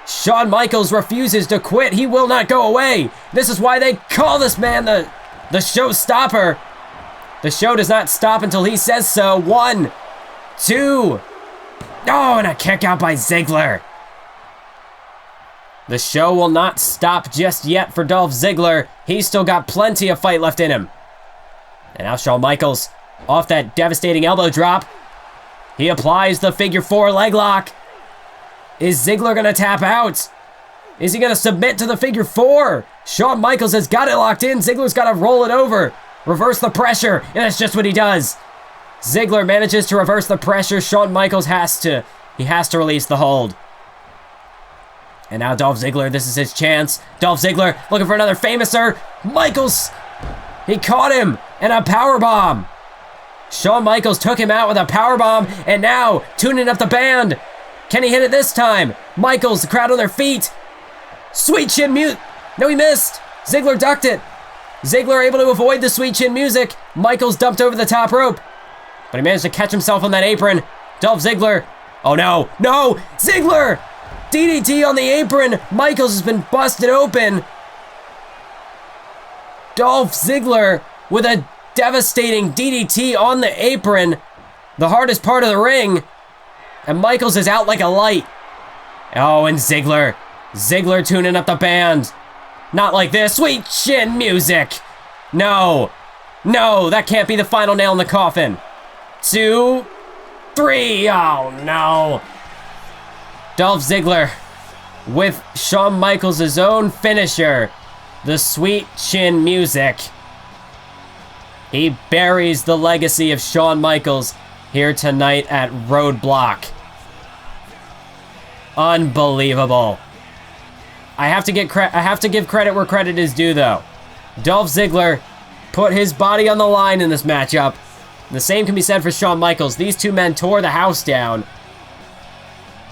Shawn Michaels refuses to quit. He will not go away. This is why they call this man the showstopper. The show does not stop until he says so. 1, 2. Oh, and a kick out by Ziggler. The show will not stop just yet for Dolph Ziggler. He's still got plenty of fight left in him. And now Shawn Michaels off that devastating elbow drop. He applies the figure 4 leg lock. Is Ziggler going to tap out? Is he going to submit to the figure 4? Shawn Michaels has got it locked in. Ziggler's got to roll it over. Reverse the pressure, and that's just what he does. Ziggler manages to reverse the pressure. Shawn Michaels has to release the hold. And now Dolph Ziggler, this is his chance. Dolph Ziggler looking for another famouser. Michaels, he caught him, and a powerbomb. Shawn Michaels took him out with a powerbomb, and now tuning up the band. Can he hit it this time? Michaels, the crowd on their feet. Sweet chin mute. No, he missed. Ziggler ducked it. Ziggler able to avoid the sweet chin music. Michaels dumped over the top rope, but he managed to catch himself on that apron. Dolph Ziggler. Oh no, no, Ziggler! DDT on the apron. Michaels has been busted open. Dolph Ziggler with a devastating DDT on the apron. The hardest part of the ring. And Michaels is out like a light. Oh, and Ziggler. Ziggler tuning up the band. Not like this. Sweet chin music. No. No, that can't be the final nail in the coffin. 2, 3. Oh, no. Dolph Ziggler with Shawn Michaels' own finisher. The sweet chin music. He buries the legacy of Shawn Michaels here tonight at Roadblock. Unbelievable. I have to give credit where credit is due, though. Dolph Ziggler put his body on the line in this matchup. The same can be said for Shawn Michaels. These two men tore the house down.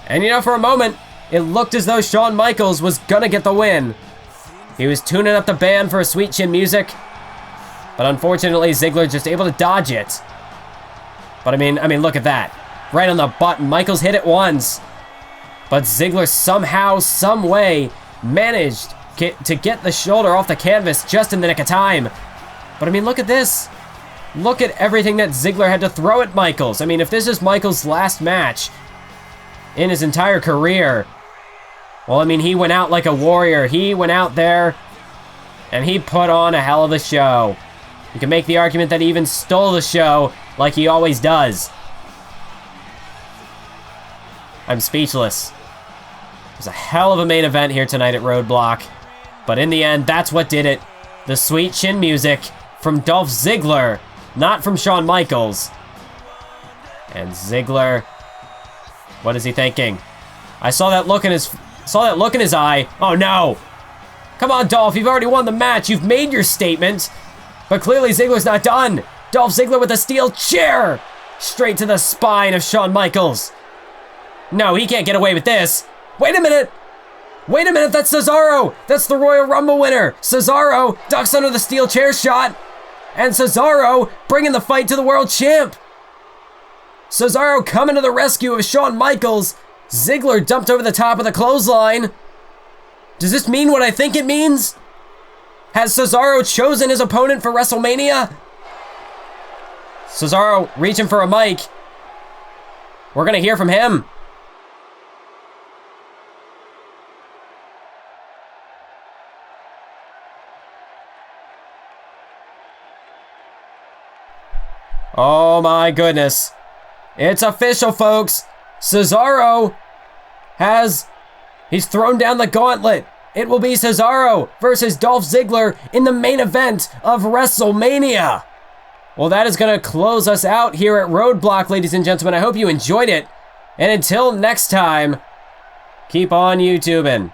And you know, for a moment, it looked as though Shawn Michaels was gonna get the win. He was tuning up the band for a sweet chin music, but unfortunately, Ziggler just able to dodge it. But I mean, look at that. Right on the button. Michaels hit it once, but Ziggler somehow, some way, managed to get the shoulder off the canvas just in the nick of time. But I mean, look at this. Look at everything that Ziggler had to throw at Michaels. I mean, if this is Michaels' last match in his entire career, well, I mean, he went out like a warrior. He went out there and he put on a hell of a show. You can make the argument that he even stole the show like he always does. I'm speechless. It was a hell of a main event here tonight at Roadblock. But in the end, that's what did it. The sweet chin music from Dolph Ziggler, not from Shawn Michaels. And Ziggler, what is he thinking? I saw that look in his eye. Oh no. Come on, Dolph, you've already won the match. You've made your statement. But clearly Ziggler's not done. Dolph Ziggler with a steel chair. Straight to the spine of Shawn Michaels. No, he can't get away with this. Wait a minute. Wait a minute, that's Cesaro. That's the Royal Rumble winner. Cesaro ducks under the steel chair shot. And Cesaro bringing the fight to the world champ. Cesaro coming to the rescue of Shawn Michaels. Ziggler dumped over the top of the clothesline. Does this mean what I think it means? Has Cesaro chosen his opponent for WrestleMania? Cesaro reaching for a mic. We're gonna hear from him. Oh my goodness. It's official, folks. Cesaro he's thrown down the gauntlet. It will be Cesaro versus Dolph Ziggler in the main event of WrestleMania. Well, that is going to close us out here at Roadblock, ladies and gentlemen. I hope you enjoyed it. And until next time, keep on YouTubing.